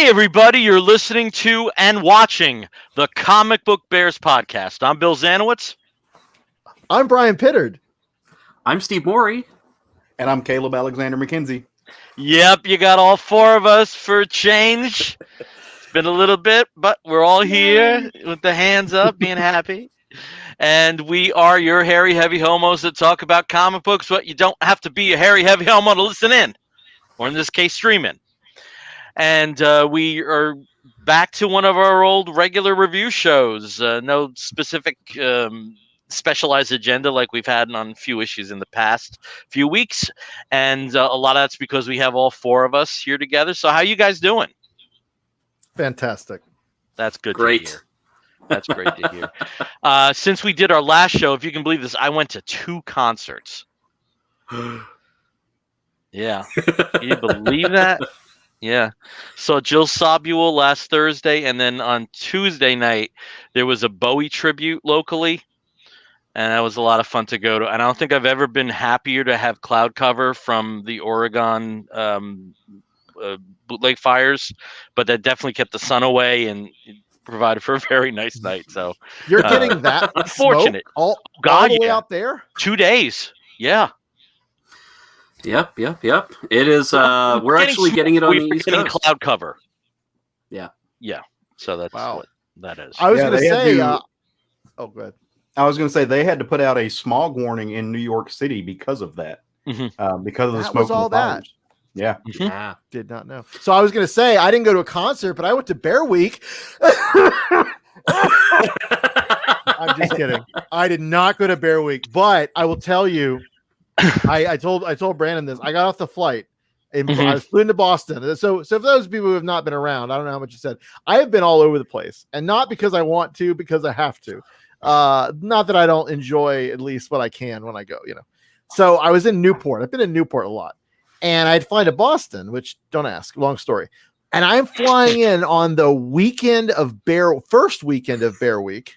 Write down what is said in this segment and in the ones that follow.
Hey, everybody, you're listening to and watching the Comic Book Bears podcast. I'm Bill Zanowitz. I'm Brian Pittard. I'm Steve Morey. And I'm Caleb Alexander McKenzie. Yep, you got all four of us for a change. It's been a little bit, but we're all here with the hands up, being happy. And we are your hairy, heavy homos that talk about comic books, but you don't have to be a hairy, heavy homo to listen in, or in this case, stream in. And we are back to one of our old regular review shows. No specific specialized agenda like we've had on a few issues in the past few weeks. And a lot of that's because we have all four of us here together. So how you guys doing? Fantastic. That's good Great. to hear. That's great to hear. Since we did our last show, if you can believe this, I went to 2 concerts. Yeah. Can you believe that? Yeah. So Jill Sabuel last Thursday, and then on Tuesday night, there was a Bowie tribute locally, and that was a lot of fun to go to. And I don't think I've ever been happier to have cloud cover from the Oregon bootleg fires, but that definitely kept the sun away and provided for a very nice night. So You're getting that fortunate. all God, the way yeah. out there? 2 days. Yeah. Yep. It is. We're actually getting it on the East getting Coast. cloud cover. Yeah. So that's Wow. what that is. I was going to they had say, to- oh, go ahead. I was going to say they had to put out a smog warning in New York City because of that. Mhm. Because of the That smoke was and the all that. fires. Yeah. Yeah. Did not know. So I was going to say, I didn't go to a concert, but I went to Bear Week. I'm just kidding. I did not go to Bear Week, but I will tell you, I told Brandon this. I got off the flight. I was flew into Boston. So for those people who have not been around, I don't know how much you said. I have been all over the place, and not because I want to, because I have to. Not that I don't enjoy at least what I can when I go, So I was in Newport. I've been in Newport a lot, and I'd fly to Boston, which don't ask. Long story. And I'm flying in on the first weekend of Bear Week,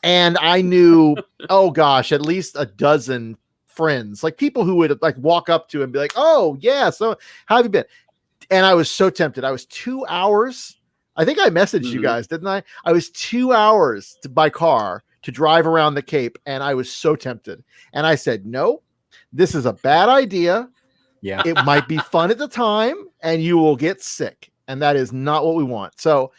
and I knew, oh gosh, at least a dozen friends, like people who would like walk up to and be like, "Oh yeah, so how have you been?" And I was so tempted. I was 2 hours. I think I messaged you guys, didn't I? I was 2 hours by car to drive around the Cape, and I was so tempted. And I said, "No, this is a bad idea. Yeah. It might be fun at the time, and you will get sick, and that is not what we want." So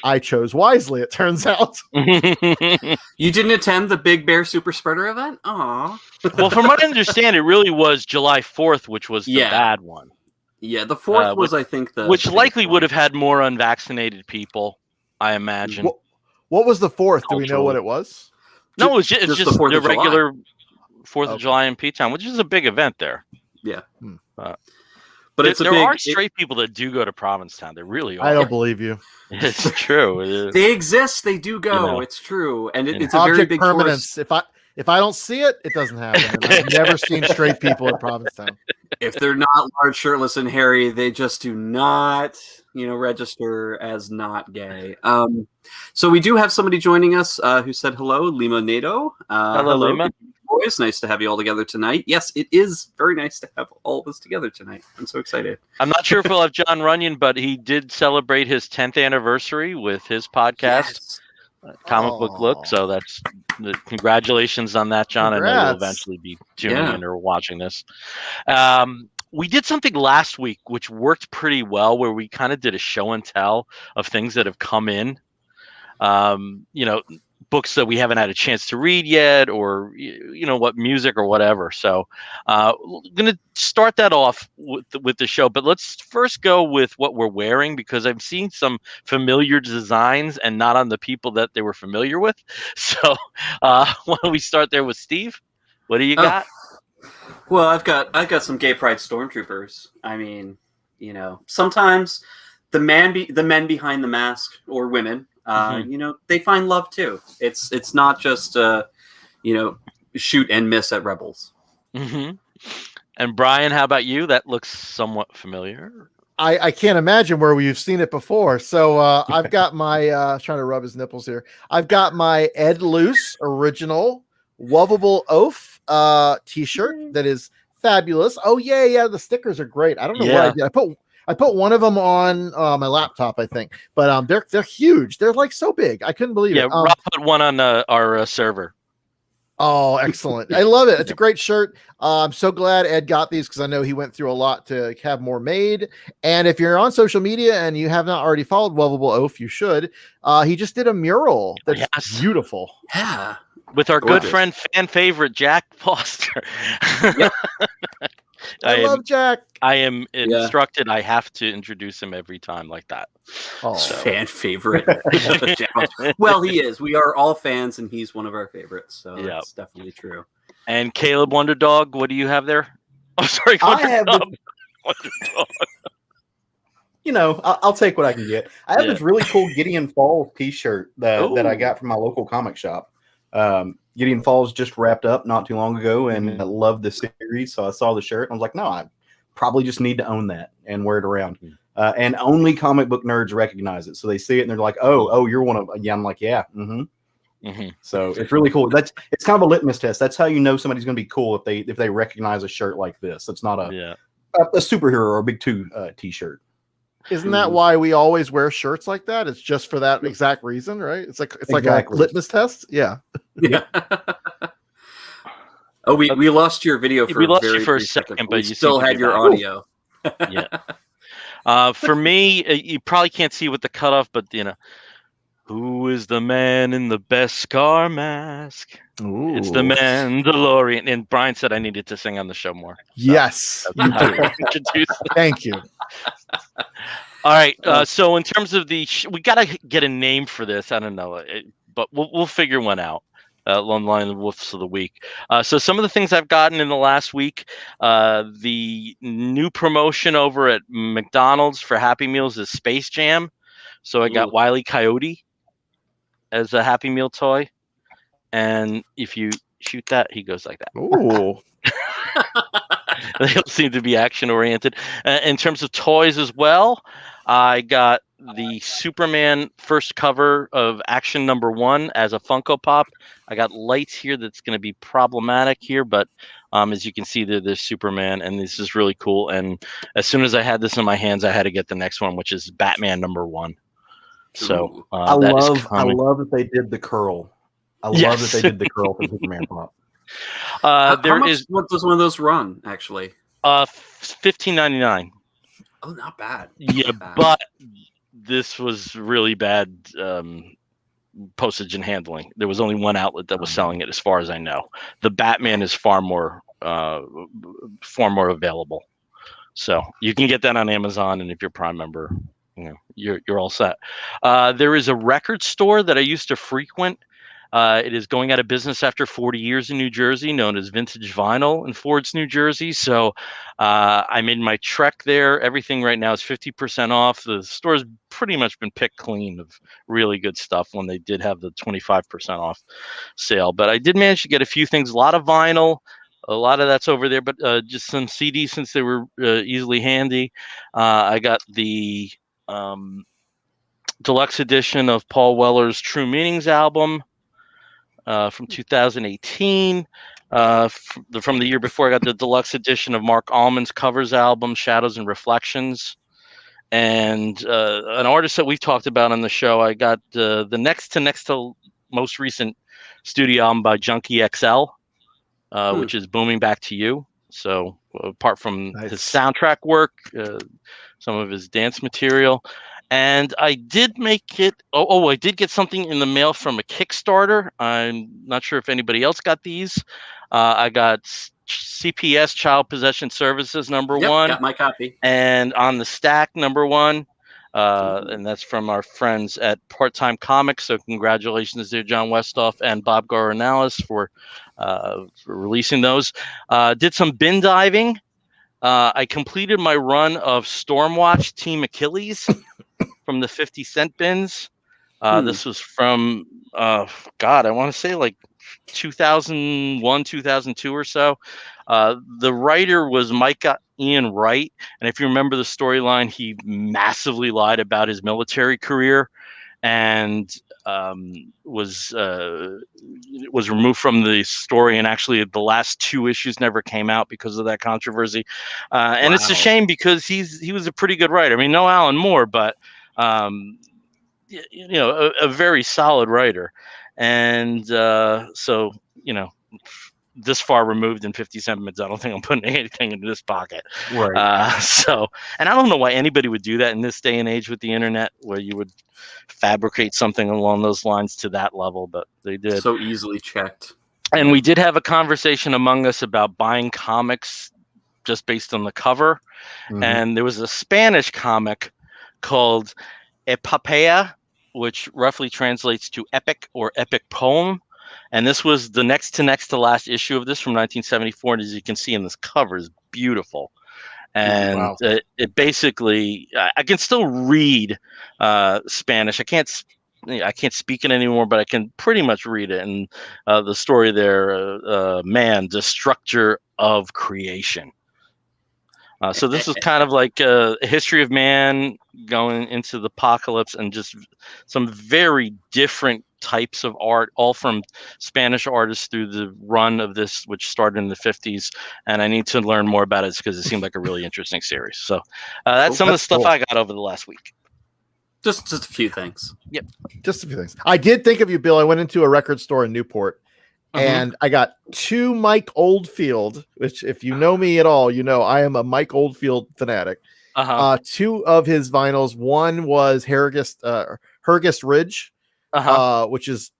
I chose wisely, it turns out. You didn't attend the Big Bear Super Spreader event? Aw. Well, from what I understand, it really was July 4th, which was the bad one. Yeah, the 4th was, I think, which likely would have had more unvaccinated people, I imagine. What was the 4th? Do we know what it was? No, it's just the 4th the of July. regular 4th of July in P-Town, which is a big event there. Yeah. But it's there are straight people that do go to Provincetown. There really are. I don't believe you. It's true. They exist. They do go. It's true, and it's a very big permanence. tourist. If I don't see it, it doesn't happen. And I've never seen straight people in Provincetown. If they're not large, shirtless, and hairy, they just do not, register as not gay. So we do have somebody joining us who said hello, Lima Nato. Hello, Lima. Boys, nice to have you all together tonight. Yes, it is very nice to have all of us together tonight. I'm so excited. I'm not sure if we'll have John Runyon, but he did celebrate his 10th anniversary with his podcast, Comic Book Look. So that's congratulations on that, John. Congrats. I know you'll eventually be tuning in or watching this. We did something last week which worked pretty well, where we kind of did a show and tell of things that have come in. Books that we haven't had a chance to read yet, or what music or whatever. So I'm gonna start that off with the show, but let's first go with what we're wearing, because I'm seeing some familiar designs and not on the people that they were familiar with. So why don't we start there with Steve? What do you got? Well, I've got some gay pride stormtroopers. I mean, sometimes the men behind the mask, or women, they find love too. It's not just shoot and miss at rebels. Mm-hmm. And Brian, how about you? That looks somewhat familiar. I can't imagine where we've seen it before. So I've got my trying to rub his nipples here. I've got my Ed Luce original Lovable Oaf t-shirt that is fabulous. Oh yeah, the stickers are great. I don't know what I did. I put one of them on my laptop, I think, but they're huge. They're like so big. I couldn't believe it. Rob put one on our server. Oh, excellent. I love it. It's a great shirt. I'm so glad Ed got these because I know he went through a lot to have more made. And if you're on social media and you have not already followed Lovable Oaf, you should. He just did a mural that's beautiful. Yeah. With our good friend, fan favorite, Jack Foster. Yep. I love Jack. I am instructed I have to introduce him every time like that. Oh, fan favorite. Well, he is. We are all fans, and he's one of our favorites. So that's definitely true. And Caleb Wonderdog, what do you have there? Oh, sorry, I have Wonderdog. You know, I'll take what I can get. I have this really cool Gideon Falls T-shirt that I got from my local comic shop. Gideon Falls just wrapped up not too long ago, and I love the series. So I saw the shirt, and I was like, no, I probably just need to own that and wear it around. And only comic book nerds recognize it. So they see it, and they're like, oh, you're one of, I'm like, yeah. So it's really cool. It's kind of a litmus test. That's how you know somebody's going to be cool if they recognize a shirt like this. It's not a superhero or a Big Two T-shirt. Isn't that why we always wear shirts like that? It's just for that exact reason, right? It's like a litmus test. Yeah. Oh, we lost your video for a second, but you still had your audio. For me, you probably can't see with the cutoff, but who is the man in the best scar mask? Ooh. It's the Mandalorian. And Brian said I needed to sing on the show more. So yes. Thank you. All right. So in terms of we got to get a name for this. I don't know, but we'll figure one out. Along the line of the Woofs of the week. So some of the things I've gotten in the last week, the new promotion over at McDonald's for Happy Meals is Space Jam. So I got Wile E. Coyote as a Happy Meal toy. And if you shoot that, he goes like that. Ooh. They all seem to be action oriented. In terms of toys as well, I got the Superman first cover of Action #1 as a Funko Pop. I got lights here that's going to be problematic here, but as you can see, there's Superman, and this is really cool. And as soon as I had this in my hands, I had to get the next one, which is Batman #1. So I love that they did the curl. I love that they did the curl for Superman Pop. What does one of those run actually? $15.99. Oh, not bad. But this was really bad postage and handling. There was only one outlet that was selling it, as far as I know. The Batman is far more available, so you can get that on Amazon. And if you're a Prime member, you're all set. There is a record store that I used to frequent. It is going out of business after 40 years in New Jersey, known as Vintage Vinyl in Ford's, New Jersey. So I made my trek there. Everything right now is 50% off. The store's pretty much been picked clean of really good stuff when they did have the 25% off sale. But I did manage to get a few things, a lot of vinyl. A lot of that's over there, but just some CDs since they were easily handy. I got the deluxe edition of Paul Weller's True Meanings album. From 2018. From the year before, I got the deluxe edition of Mark Allman's covers album, Shadows and Reflections. And an artist that we've talked about on the show, I got the next to most recent studio album by Junkie XL, which is Booming Back to You. So apart from his soundtrack work, some of his dance material. And I did make it. I did get something in the mail from a Kickstarter. I'm not sure if anybody else got these. I got CPS Child Possession Services #1. Got my copy. And On the Stack #1. And that's from our friends at Part Time Comics. So congratulations there, John Westhoff and Bob Garanalis for releasing those. Did some bin diving. I completed my run of Stormwatch Team Achilles from the 50-cent bins. This was from, I want to say like 2001, 2002 or so. The writer was Micah Ian Wright. And if you remember the storyline, he massively lied about his military career. and was removed from the story, and actually the last 2 issues never came out because of that controversy. And it's a shame because he was a pretty good writer. I mean, no Alan Moore, but a very solid writer. And so this far removed in 57 minutes, I don't think I'm putting anything into this pocket. Right. And I don't know why anybody would do that in this day and age with the internet, where you would fabricate something along those lines to that level, but they did. So easily checked. And we did have a conversation among us about buying comics just based on the cover. Mhm. And there was a Spanish comic called Epopeya, which roughly translates to epic or epic poem. And this was the next to last issue of this from 1974. And as you can see in this cover, is beautiful. And Wow. it basically, I can still read Spanish. I can't speak it anymore, but I can pretty much read it. And the story there, man, destructor of creation. So this is kind of like a history of man going into the apocalypse, and just some very different types of art, all from Spanish artists through the run of this, which started in the 50s. And I need to learn more about it because it seemed like a really interesting series. So that's some of the stuff I got over the last week. Just a few things. Yep. Just a few things. I did think of you, Bill. I went into a record store in Newport, and I got 2 Mike Oldfield, which if you know me at all, you know I am a Mike Oldfield fanatic. 2 of his vinyls. One was Hergest Ridge, which is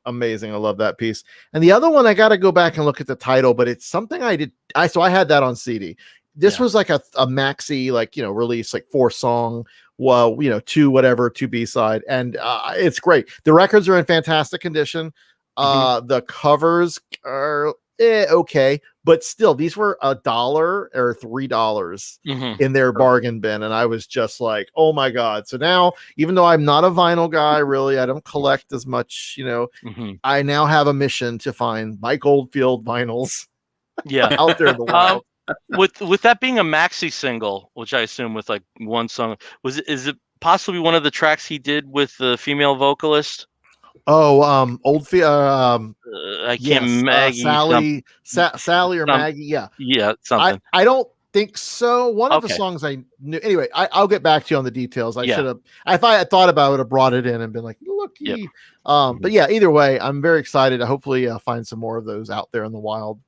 amazing. I love that piece. And the other one, I got to go back and look at the title, but it's something I had that on CD. This was like a maxi, release, like 4-song, 2 B-side. And it's great. The records are in fantastic condition. The covers are okay, but still, these were $1 or $3 in their bargain bin, and I was just like, oh my god. So now, even though I'm not a vinyl guy, really, I don't collect as much, I now have a mission to find Mike Oldfield vinyls out there in the wild. With that being a maxi single, which I assume with like one song, is it possibly one of the tracks he did with the female vocalist? Oldfield. I can't. Maggie, Sally or Maggie. Yeah, something. I don't think so. One of the songs I knew. Anyway, I'll get back to you on the details. I should have. If I had thought about it, I would have brought it in and been like, "Look." But yeah, either way, I'm very excited to hopefully find some more of those out there in the wild.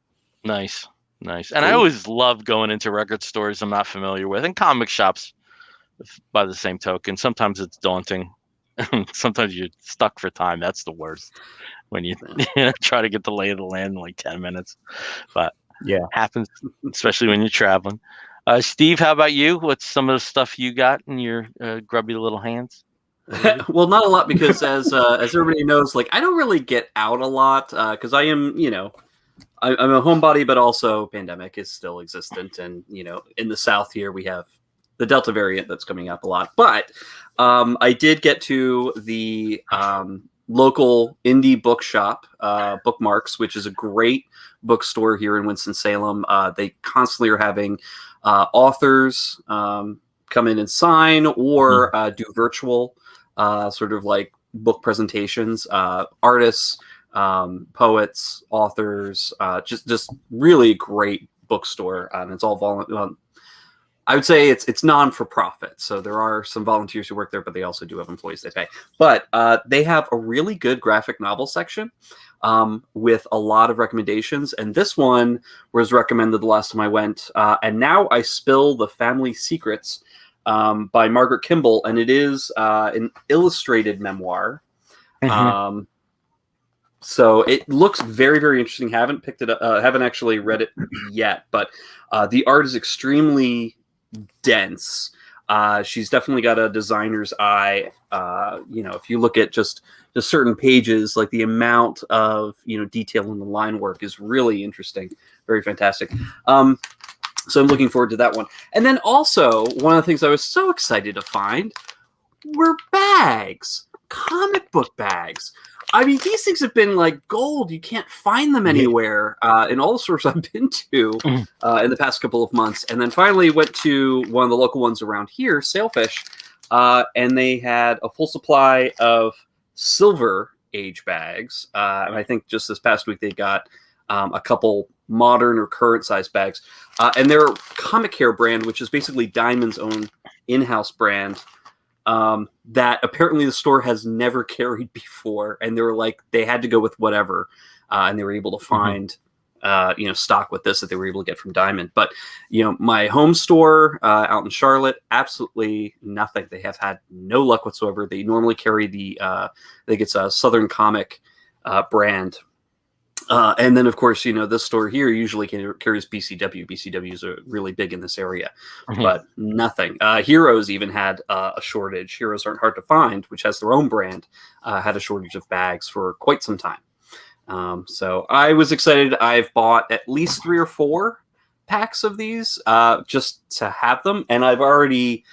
Nice. And I always love going into record stores I'm not familiar with, and comic shops by the same token. Sometimes it's daunting. Sometimes you're stuck for time. That's the worst, when you try to get the lay of the land in like 10 minutes. But yeah, happens, especially when you're traveling. Steve, how about you? What's some of the stuff you got in your grubby little hands? Well, not a lot, because as everybody knows, like, I don't really get out a lot because I am, I'm a homebody, but also pandemic is still existent. And, in the South here, we have the Delta variant that's coming up a lot. But I did get to the local indie bookshop, Bookmarks, which is a great bookstore here in Winston-Salem. They constantly are having authors come in and sign, or do virtual sort of like book presentations, artists, poets, authors, just really great bookstore. And it's all volunteer. I would say it's non-for-profit, so there are some volunteers who work there, but they also do have employees they pay. But they have a really good graphic novel section with a lot of recommendations, and this one was recommended the last time I went. And Now I Spill the Family Secrets by Margaret Kimball, and it is an illustrated memoir. So it looks very, very interesting. Haven't picked it up. Haven't actually read it yet, but the art is extremely dense. She's definitely got a designer's eye. If you look at just certain pages, like the amount of detail in the line work is really interesting, very fantastic. So I'm looking forward to that one. And then also, one of the things I was so excited to find were bags, comic book bags. I mean, these things have been like gold. You can't find them anywhere in all the stores I've been to in the past couple of months. And then finally went to one of the local ones around here, Sailfish, and they had a full supply of Silver Age bags. And I think just this past week they got a couple modern or current size bags. And their Comic Care brand, which is basically Diamond's own in-house brand, that apparently the store has never carried before. And they were like, they had to go with whatever. And they were able to find, stock with this that they were able to get from Diamond. But, my home store out in Charlotte, absolutely nothing. They have had no luck whatsoever. They normally carry I think it's a Southern Comic brand. And then, of course, this store here usually carries BCW. BCWs are really big in this area, but nothing. Heroes even had a shortage. Heroes aren't hard to find, which has their own brand, had a shortage of bags for quite some time. So I was excited. I've bought at least 3 or 4 packs of these just to have them, and I've already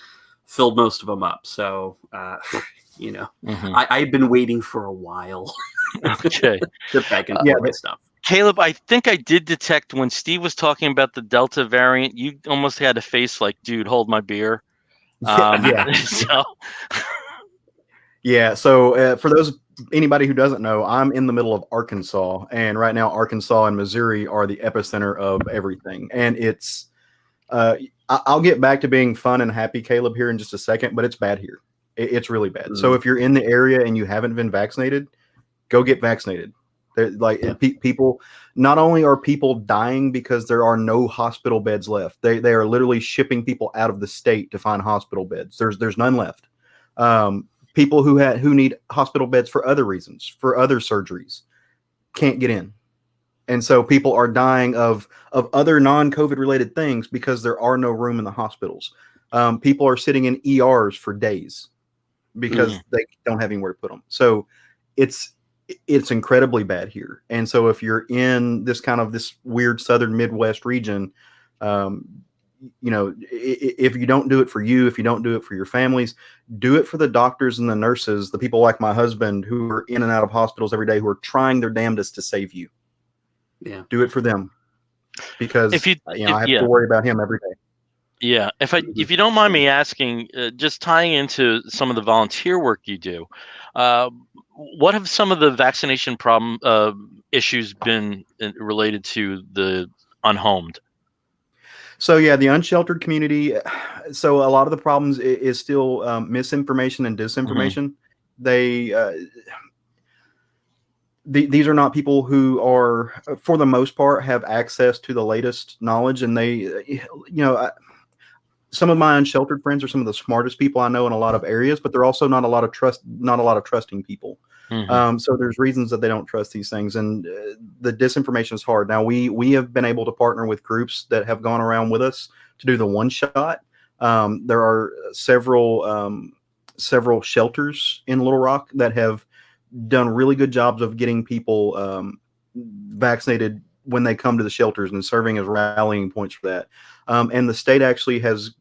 filled most of them up. So, I've been waiting for a while. Okay. Get back into my stuff. Caleb, I think I did detect when Steve was talking about the Delta variant, you almost had a face like, dude, hold my beer. So for anybody who doesn't know, I'm in the middle of Arkansas, and right now Arkansas and Missouri are the epicenter of everything. And it's I'll get back to being fun and happy, Caleb, here in just a second, but it's bad here. It's really bad. So if you're in the area and you haven't been vaccinated, go get vaccinated. People, not only are people dying because there are no hospital beds left, they are literally shipping people out of the state to find hospital beds. There's none left. People who need hospital beds for other reasons, for other surgeries, can't get in. And so people are dying of other non-COVID related things because there are no room in the hospitals. People are sitting in ERs for days because they don't have anywhere to put them. So it's incredibly bad here. And so if you're in this weird southern Midwest region, if you don't do it for you, if you don't do it for your families, do it for the doctors and the nurses, the people like my husband who are in and out of hospitals every day, who are trying their damnedest to save you. Yeah. Do it for them, because I have to worry about him every day. Yeah. If you don't mind me asking, just tying into some of the volunteer work you do, what have some of the vaccination issues been related to the Unhomed? So the unsheltered community. So a lot of the problems is still misinformation and disinformation. These are not people who are, for the most part, have access to the latest knowledge, and some of my unsheltered friends are some of the smartest people I know in a lot of areas, but they're also not a lot of trusting people. So there's reasons that they don't trust these things, and the disinformation is hard. Now we have been able to partner with groups that have gone around with us to do the one shot. There are several shelters in Little Rock that have done really good jobs of getting people vaccinated when they come to the shelters and serving as rallying points for that. And the state actually has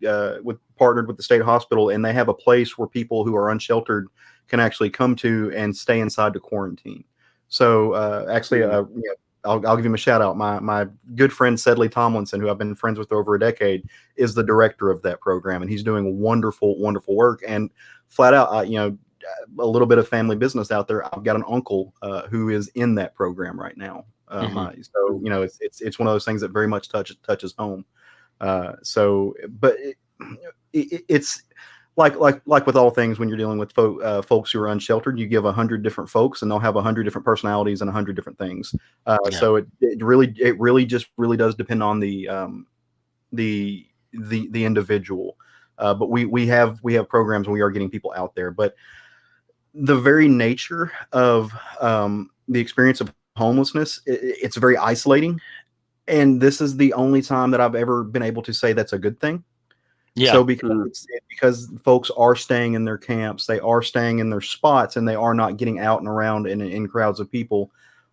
partnered with the state hospital, and they have a place where people who are unsheltered can actually come to and stay inside to quarantine. So I'll give him a shout out. My good friend Sedley Tomlinson, who I've been friends with over a decade, is the director of that program, and he's doing wonderful, wonderful work. And flat out, a little bit of family business out there. I've got an uncle who is in that program right now. So it's one of those things that very much touches home. But it's like with all things, when you're dealing with folks who are unsheltered, you give 100 different folks, and they'll have 100 different personalities and 100 different things. So it really does depend on the individual. But we have programs, and we are getting people out there. But the very nature of the experience of homelessness, it's very isolating. And this is the only time that I've ever been able to say that's a good thing. Yeah. So because folks are staying in their camps, they are staying in their spots, and they are not getting out and around in crowds of people.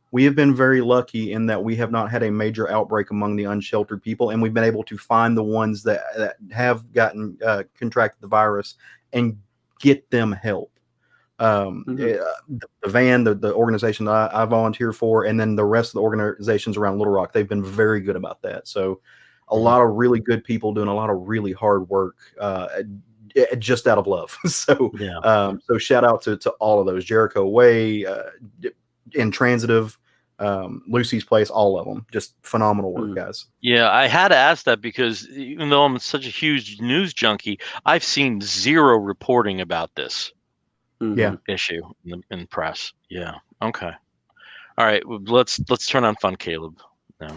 We have been very lucky in that we have not had a major outbreak among the unsheltered people, and we've been able to find the ones that have gotten contracted the virus and get them help. The van, the organization that I volunteer for, and then the rest of the organizations around Little Rock, they've been very good about that. So a lot of really good people doing a lot of really hard work, just out of love. So Yeah. so shout out to all of those, Jericho Way, Intransitive, Lucy's Place, all of them. Just phenomenal work, guys. Yeah, I had to ask that because even though I'm such a huge news junkie, I've seen zero reporting about this issue in the press. Yeah. Okay. All right. Let's turn on fun, Caleb.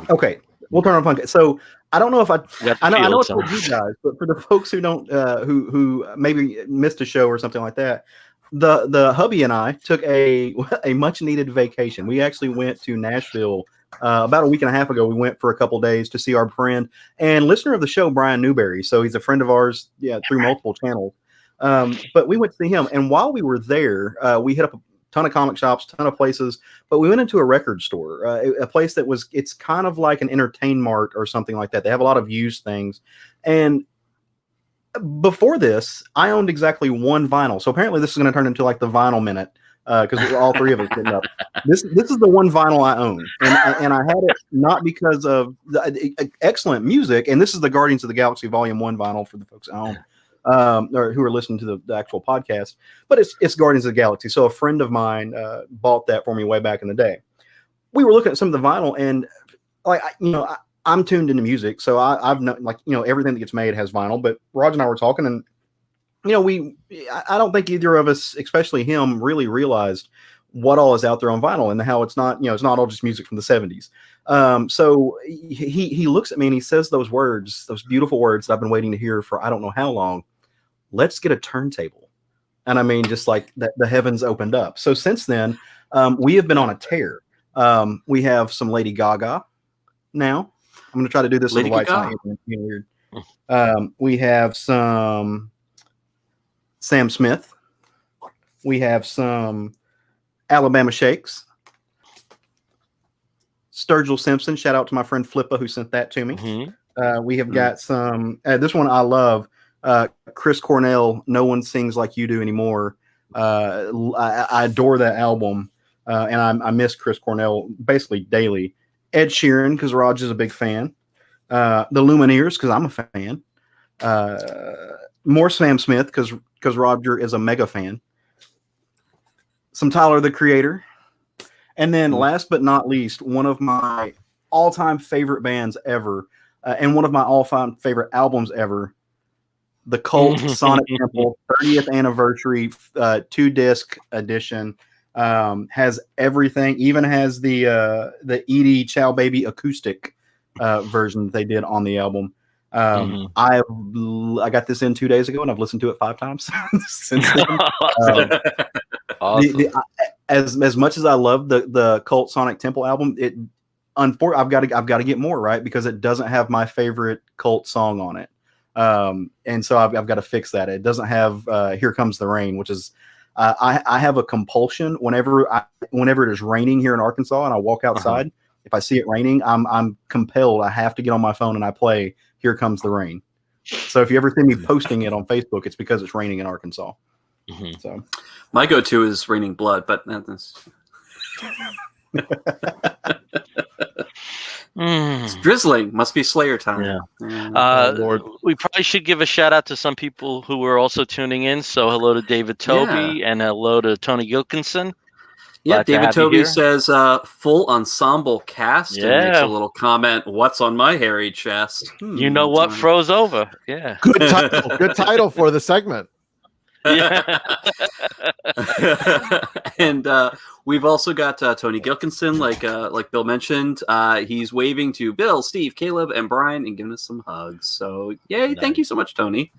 Okay, we'll turn on fun. So I don't know if I know it's so. for you guys, but for the folks who don't who maybe missed a show or something like that, the hubby and I took a much needed vacation. We actually went to Nashville about a week and a half ago. We went for a couple days to see our friend and listener of the show, Brian Newberry. So he's a friend of ours, through multiple channels. But we went to see him, and while we were there, we hit up a ton of comic shops, ton of places, but we went into a record store, a place that it's kind of like an Entertain Mart or something like that. They have a lot of used things. And before this, I owned exactly one vinyl. So apparently this is going to turn into like the vinyl minute, because all three of us getting up. This is the one vinyl I own, and I had it not because of the excellent music. And this is the Guardians of the Galaxy Volume 1 vinyl for the folks at home. Or who are listening to the actual podcast, but it's Guardians of the Galaxy. So a friend of mine bought that for me way back in the day. We were looking at some of the vinyl, and I'm tuned into music, so I've known, everything that gets made has vinyl. But Raj and I were talking, and I don't think either of us, especially him, really realized what all is out there on vinyl and how it's not all just music from the 70s. So he looks at me and he says those beautiful words that I've been waiting to hear for I don't know how long. Let's get a turntable. And I mean, just like the heavens opened up. So since then, we have been on a tear. We have some Lady Gaga now. I'm going to try to do this with the lights on. Weird. We have some Sam Smith. We have some Alabama Shakes. Sturgill Simpson. Shout out to my friend Flippa who sent that to me. Mm-hmm. We have got some. This one I love. Chris Cornell, No One Sings Like You Do Anymore. I adore that album, and I miss Chris Cornell basically daily. Ed Sheeran, because Raj is a big fan. The Lumineers, because I'm a fan. More Sam Smith, because Roger is a mega fan. Some Tyler, the Creator. And then last but not least, one of my all-time favorite bands ever, and one of my all-time favorite albums ever, the Cult Sonic Temple 30th Anniversary 2-disc edition. Has everything, even has the Edie Chow Baby acoustic version that they did on the album. I got this in 2 days ago, and I've listened to it 5 times since then. Awesome. As much as I love the Cult Sonic Temple album, I've got to get more, right, because it doesn't have my favorite Cult song on it, and so I've got to fix that. It doesn't have "Here Comes the Rain," which is I have a compulsion whenever it is raining here in Arkansas, and I walk outside. If I see it raining, I'm compelled. I have to get on my phone and I play "Here Comes the Rain." So if you ever see me posting it on Facebook, it's because it's raining in Arkansas. So my go-to is Raining Blood, but that's it's drizzling. Must be Slayer time. Yeah. Lord. We probably should give a shout out to some people who are also tuning in. So hello to David Toby and hello to Tony Gilkinson. Yeah, David Toby says full ensemble cast and makes a little comment, "What's on my hairy chest?" You know what froze over? Yeah. Good title. Good title for the segment. Yeah. And we've also got Tony Gilkinson, like Bill mentioned. He's waving to Bill, Steve, Caleb, and Brian and giving us some hugs. So yay, nice. Thank you so much, Tony.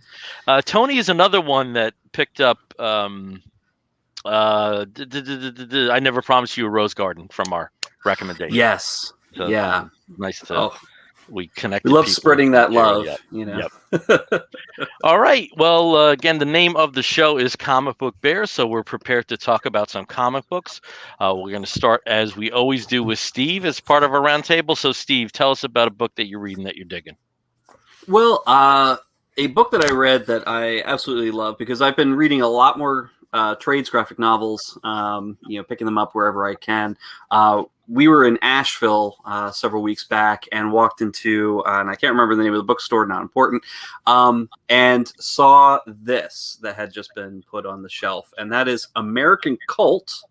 Tony is another one that picked up I Never Promised You a Rose Garden from our recommendation. Yes. So, yeah. Nice to we connect. We love spreading that love, you know. Yep. All right. Well, again, the name of the show is Comic Book Bears, so we're prepared to talk about some comic books. We're going to start, as we always do, with Steve as part of our roundtable. So, Steve, tell us about a book that you're reading that you're digging. Well, a book that I read that I absolutely love, because I've been reading a lot more trades graphic novels, picking them up wherever I can. we were in Asheville several weeks back and walked into, and I can't remember the name of the bookstore, not important, and saw this that had just been put on the shelf, and that is American Cult,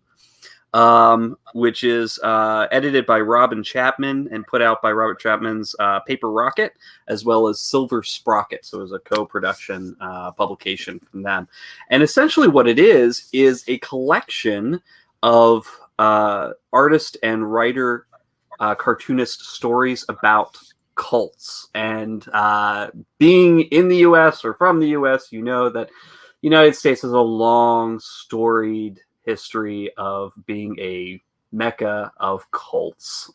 which is edited by Robin Chapman and put out by Robert Chapman's Paper Rocket, as well as Silver Sprocket. So it was a co-production publication from them. And essentially what it is a collection of artist and writer cartoonist stories about cults. And being in the U.S. or from the U.S., you know that the United States has a long, storied history of being a mecca of cults.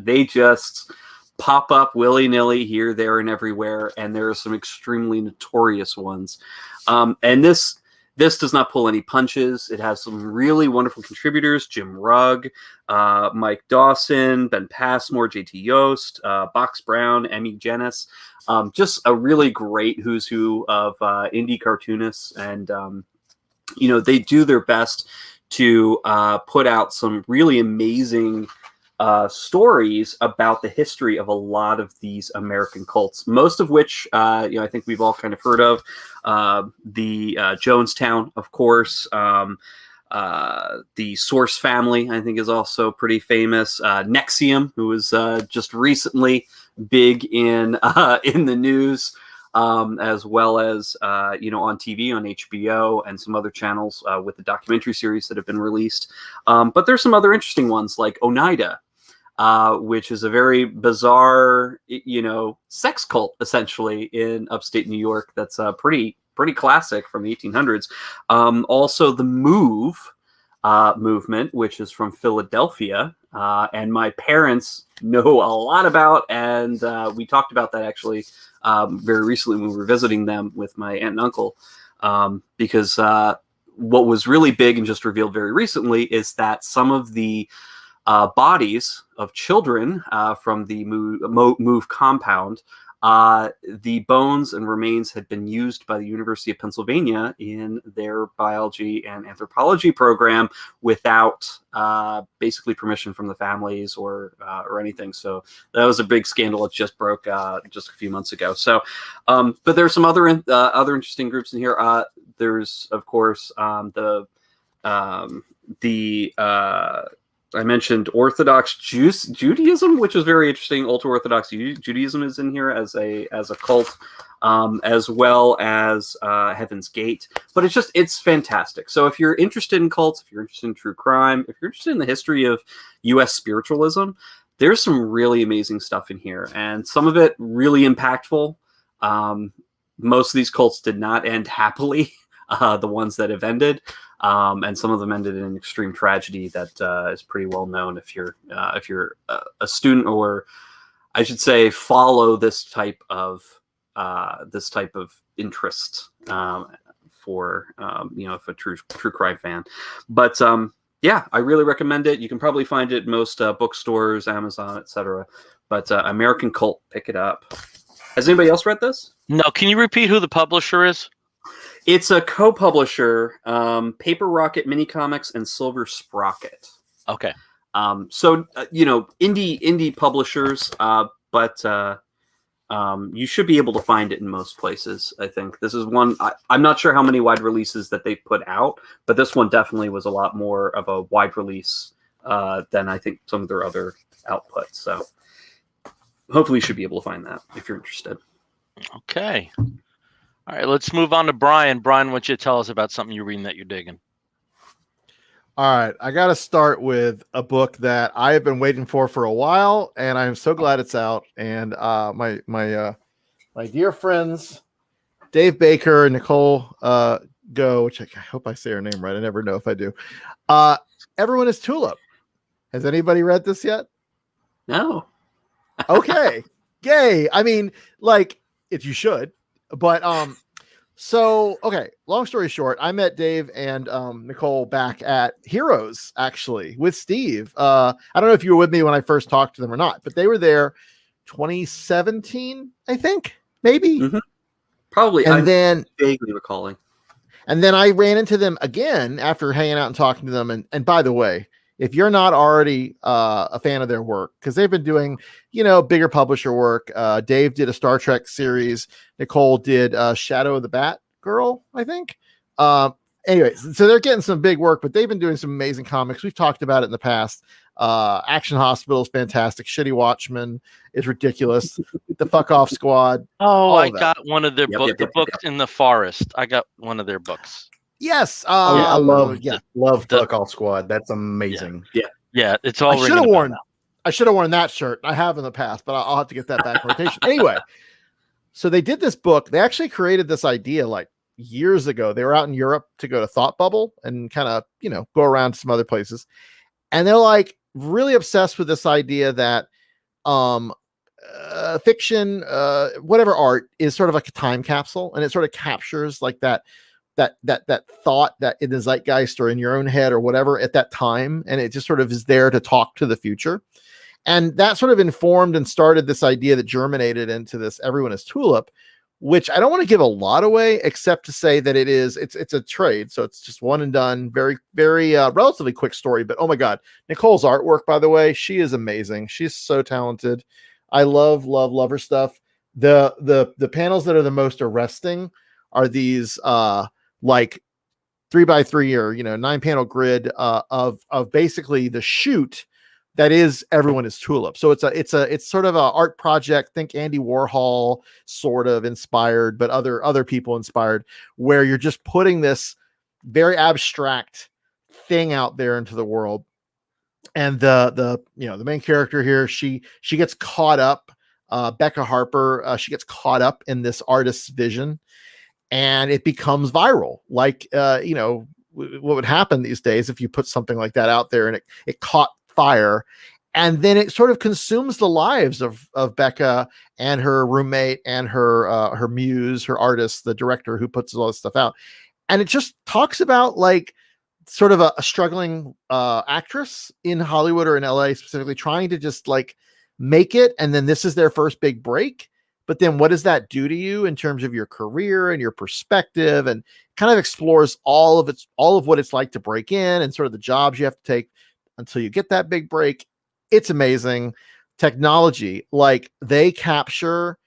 They just pop up willy-nilly here, there, and everywhere, and there are some extremely notorious ones. And this does not pull any punches. It has some really wonderful contributors: Jim Rugg, Mike Dawson, Ben Passmore, JT Yost, Box Brown, Emmy Jennis. Just a really great who's who of indie cartoonists, and they do their best to put out some really amazing stories about the history of a lot of these American cults, most of which I think we've all kind of heard of. The Jonestown, of course. The Source family, I think, is also pretty famous. Nexium, who was just recently big in the news, as well as on TV, on HBO, and some other channels with the documentary series that have been released. But there's some other interesting ones like Oneida, which is a very bizarre, sex cult essentially in upstate New York. That's pretty classic from the 1800s. Also, the Move movement, which is from Philadelphia, and my parents know a lot about, and we talked about that actually very recently when we were visiting them with my aunt and uncle, because what was really big and just revealed very recently is that some of the bodies of children from the Move compound, the bones and remains had been used by the University of Pennsylvania in their biology and anthropology program without basically permission from the families or anything. So that was a big scandal. It just broke just a few months ago. So, but there's some other interesting groups in here. There's, of course, I mentioned Orthodox Judaism, which is very interesting. Ultra-Orthodox Judaism is in here as a cult, as well as Heaven's Gate. But it's fantastic. So if you're interested in cults, if you're interested in true crime, if you're interested in the history of U.S. spiritualism, there's some really amazing stuff in here, and some of it really impactful. Most of these cults did not end happily. The ones that have ended. And some of them ended in extreme tragedy that is pretty well known if you're a student, or I should say follow this type of interest for if a true crime fan. But I really recommend it. You can probably find it in most bookstores, Amazon, etc. But American Cult, pick it up. Has anybody else read this? No. Can you repeat who the publisher is? It's a co-publisher, Paper Rocket Mini Comics and Silver Sprocket. Okay. So indie publishers, but you should be able to find it in most places. I think this is one. I'm not sure how many wide releases that they put out, but this one definitely was a lot more of a wide release than I think some of their other outputs. So hopefully you should be able to find that if you're interested. Okay. All right, let's move on to Brian. Brian, why don't you tell us about something you're reading that you're digging? All right, I got to start with a book that I have been waiting for a while, and I'm so glad it's out. And my dear friends, Dave Baker and Nicole Go, which I hope I say her name right. I never know if I do. Everyone is Tulip. Has anybody read this yet? No. Okay. Yay. I mean, if you should. But okay, long story short, I met Dave and Nicole back at Heroes, actually, with Steve. I don't know if you were with me when I first talked to them or not, but they were there 2017, I think, maybe. Mm-hmm. Probably. And then vaguely recalling. And then I ran into them again after hanging out and talking to them. And by the way, if you're not already a fan of their work, because they've been doing, bigger publisher work. Dave did a Star Trek series. Nicole did Shadow of the Bat Girl, I think. Anyways, so they're getting some big work, but they've been doing some amazing comics. We've talked about it in the past. Action Hospital is fantastic. Shitty Watchmen is ridiculous. The Fuck Off Squad. Oh, I of that. got one of their books. The books in the forest. I got one of their books. Yes. I love The- Fuck Off Squad. That's amazing. Yeah, it's all. I should have worn that shirt. I have in the past, but I'll have to get that back in rotation. Anyway, so they did this book. They actually created this idea like years ago. They were out in Europe to go to Thought Bubble and kind of, go around to some other places. And they're like really obsessed with this idea that fiction, whatever art is sort of like a time capsule, and it sort of captures like that thought that in the zeitgeist or in your own head or whatever at that time, and it just sort of is there to talk to the future. And that sort of informed and started this idea that germinated into this Everyone is Tulip, which I don't want to give a lot away, except to say that it's a trade. So it's just one and done, very, very relatively quick story. But oh my God, Nicole's artwork, by the way, she is amazing. She's so talented. I love her stuff. The panels that are the most arresting are these like 3x3 or 9-panel grid of basically the shoot that is Everyone is Tulip. So it's sort of a art project. Think Andy Warhol sort of inspired, but other people inspired, where you're just putting this very abstract thing out there into the world. And the main character here, she gets caught up, Becca Harper, she gets caught up in this artist's vision, and it becomes viral. Like, what would happen these days if you put something like that out there and it caught fire, and then it sort of consumes the lives of Becca and her roommate and her muse, her artist, the director who puts all this stuff out. And it just talks about like sort of a struggling actress in Hollywood or in LA specifically, trying to just like make it. And then this is their first big break. But then what does that do to you in terms of your career and your perspective, and kind of explores all of what it's like to break in and sort of the jobs you have to take until you get that big break. It's amazing. Technology, like they capture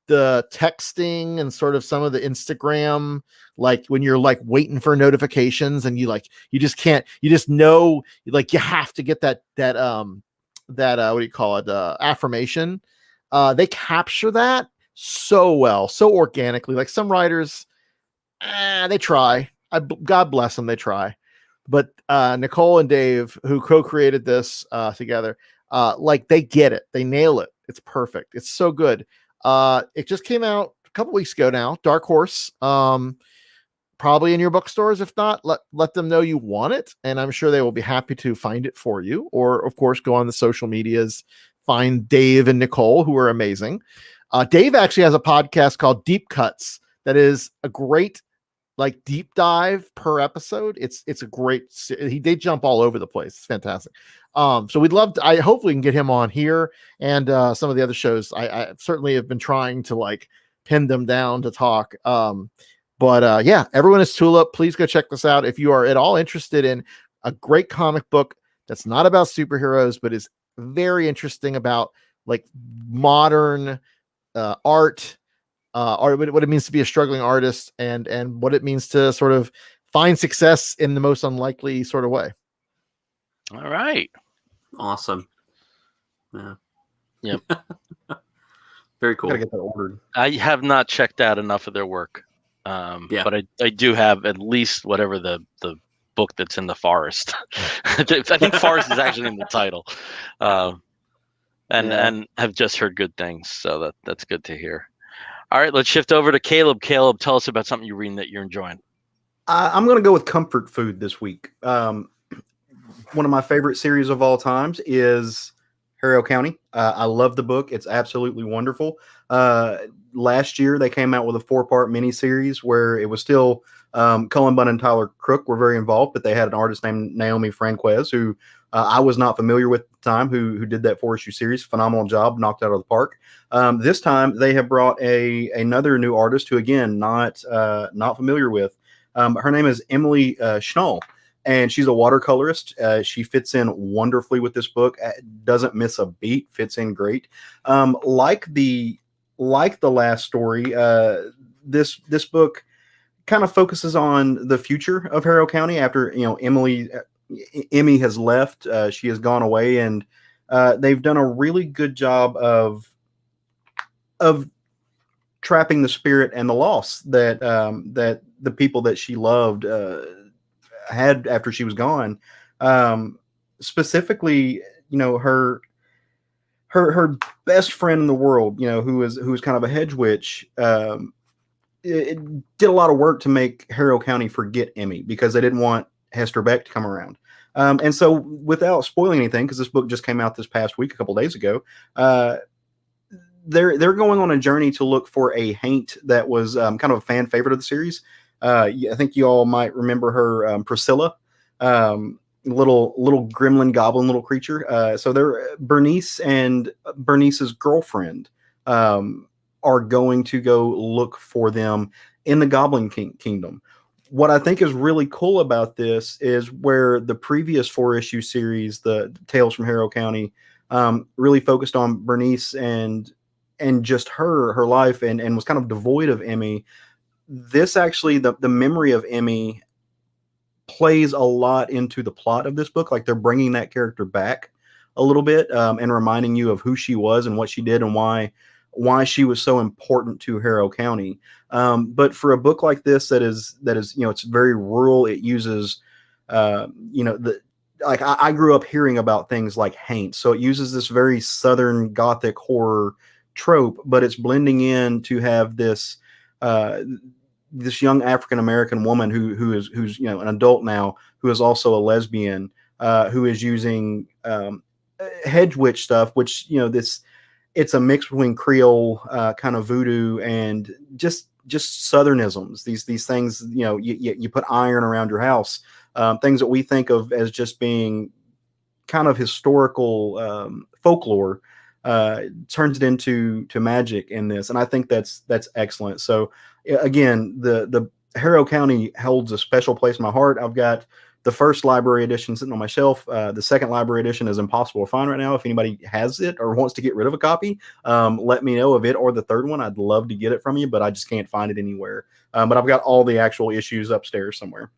the texting and sort of some of the Instagram, like when you're like waiting for notifications and you just know, like you have to get that what do you call it? Affirmation. They capture that so well, so organically. Like some writers, they try. God bless them, they try. But Nicole and Dave, who co-created this together, like they get it. They nail it. It's perfect. It's so good. It just came out a couple weeks ago now. Dark Horse, probably in your bookstores. If not, let them know you want it, and I'm sure they will be happy to find it for you. Or, of course, go on the social medias, find Dave and Nicole, who are amazing. Dave actually has a podcast called Deep Cuts that is a great like deep dive per episode. It's a great, they jump all over the place. It's fantastic. So we'd love to, I hopefully can get him on here and some of the other shows. I certainly have been trying to like pin them down to talk. But yeah, Everyone is Tulip. Please go check this out. If you are at all interested in a great comic book that's not about superheroes, but is very interesting about like modern art, or what it means to be a struggling artist, and what it means to sort of find success in the most unlikely sort of way. All right. Awesome. Yeah. Yep. Very cool. Gotta get that ordered. I have not checked out enough of their work. But I do have at least whatever the book that's in the forest. I think forest is actually in the title. And have just heard good things. So that's good to hear. All right, let's shift over to Caleb. Caleb, tell us about something you're reading that you're enjoying. I'm going to go with comfort food this week. One of my favorite series of all times is Harrow County. I love the book. It's absolutely wonderful. Last year, they came out with a 4-part miniseries where it was still Cullen Bunn and Tyler Crook were very involved, but they had an artist named Naomi Franquez, who I was not familiar with at the time, who did that 4-issue series. Phenomenal job, knocked out of the park. This time, they have brought another new artist who, again, not familiar with. Her name is Emily Schnall. and she's a watercolorist. She fits in wonderfully with this book. Doesn't miss a beat. Fits in great. Like the last story, this book kind of focuses on the future of Harrow County after Emmy has left. She has gone away, and they've done a really good job of trapping the spirit and the loss that that the people that she loved had after she was gone. Specifically, her best friend in the world, who was kind of a hedge witch. It did a lot of work to make Harrow County forget Emmy because they didn't want Hester Beck to come around. And so, without spoiling anything, because this book just came out this past week, a couple days ago, they're going on a journey to look for a haint that was kind of a fan favorite of the series. I think you all might remember her, Priscilla, little gremlin goblin little creature. So they're Bernice and Bernice's girlfriend are going to go look for them in the Goblin Kingdom. What I think is really cool about this is where the previous 4-issue series, the Tales from Harrow County, really focused on Bernice and just her life and was kind of devoid of Emmy. This actually, the memory of Emmy plays a lot into the plot of this book. Like they're bringing that character back a little bit and reminding you of who she was and what she did and why she was so important to Harrow County. But for a book like this that is it's very rural. It uses I grew up hearing about things like haints, so it uses this very Southern Gothic horror trope, but it's blending in to have this this young African American woman who's an adult now, who is also a lesbian, who is using hedge witch stuff, which it's a mix between Creole kind of voodoo and just Southernisms. These things, you put iron around your house, things that we think of as just being kind of historical folklore, turns it into magic in this, and I think that's excellent. So again, the Harrow County holds a special place in my heart. I've got the first library edition sitting on my shelf. The second library edition is impossible to find right now. If anybody has it or wants to get rid of a copy, let me know of it, or the third one. I'd love to get it from you, but I just can't find it anywhere. But I've got all the actual issues upstairs somewhere.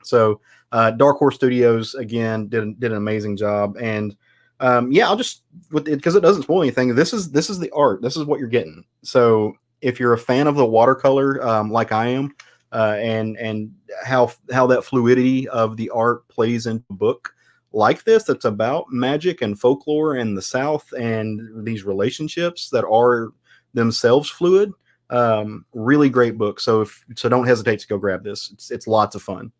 So Dark Horse Studios, again, did an amazing job. And I'll just, because it doesn't spoil anything, this is the art. This is what you're getting. So if you're a fan of the watercolor, like I am, and how that fluidity of the art plays into a book like this, that's about magic and folklore and the South and these relationships that are themselves fluid, really great book. So don't hesitate to go grab this. It's lots of fun.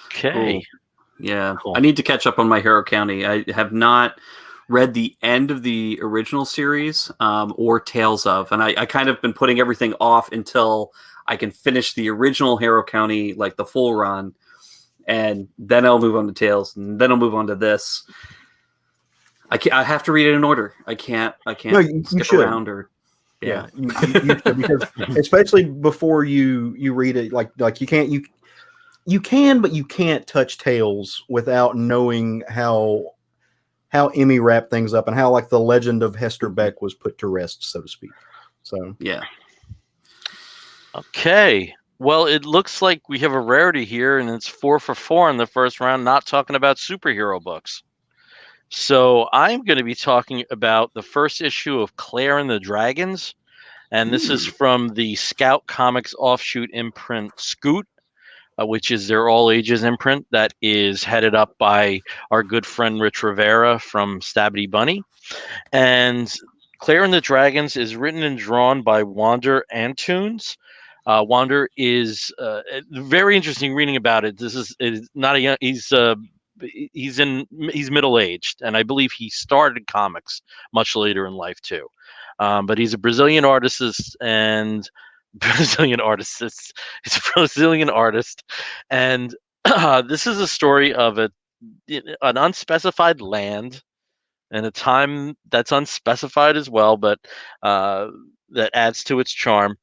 Okay. Cool. Yeah, Cool. I need to catch up on my Harrow County. I have not read the end of the original series or Tales of, and I kind of been putting everything off until I can finish the original Harrow County, like the full run, and then I'll move on to Tales, and then I'll move on to this. I have to read it in order. I can't No, you skip should. around or you should, because especially before you read it, like you can, but you can't touch Tales without knowing how Emmy wrapped things up and how like the legend of Hester Beck was put to rest, so to speak. So yeah. Okay. Well, it looks like we have a rarity here, and it's 4 for 4 in the first round, not talking about superhero books. So I'm going to be talking about the first issue of Claire and the Dragons, and this is from the Scout Comics offshoot imprint Scoot, which is their all ages imprint that is headed up by our good friend Rich Rivera from Stabby Bunny. And Claire and the Dragons is written and drawn by Wander Antunes. Wander is very interesting reading about it. This is not a young. He's middle aged, and I believe he started comics much later in life too. But he's a Brazilian artist and He's a Brazilian artist, and this is a story of an unspecified land and a time that's unspecified as well. But that adds to its charm.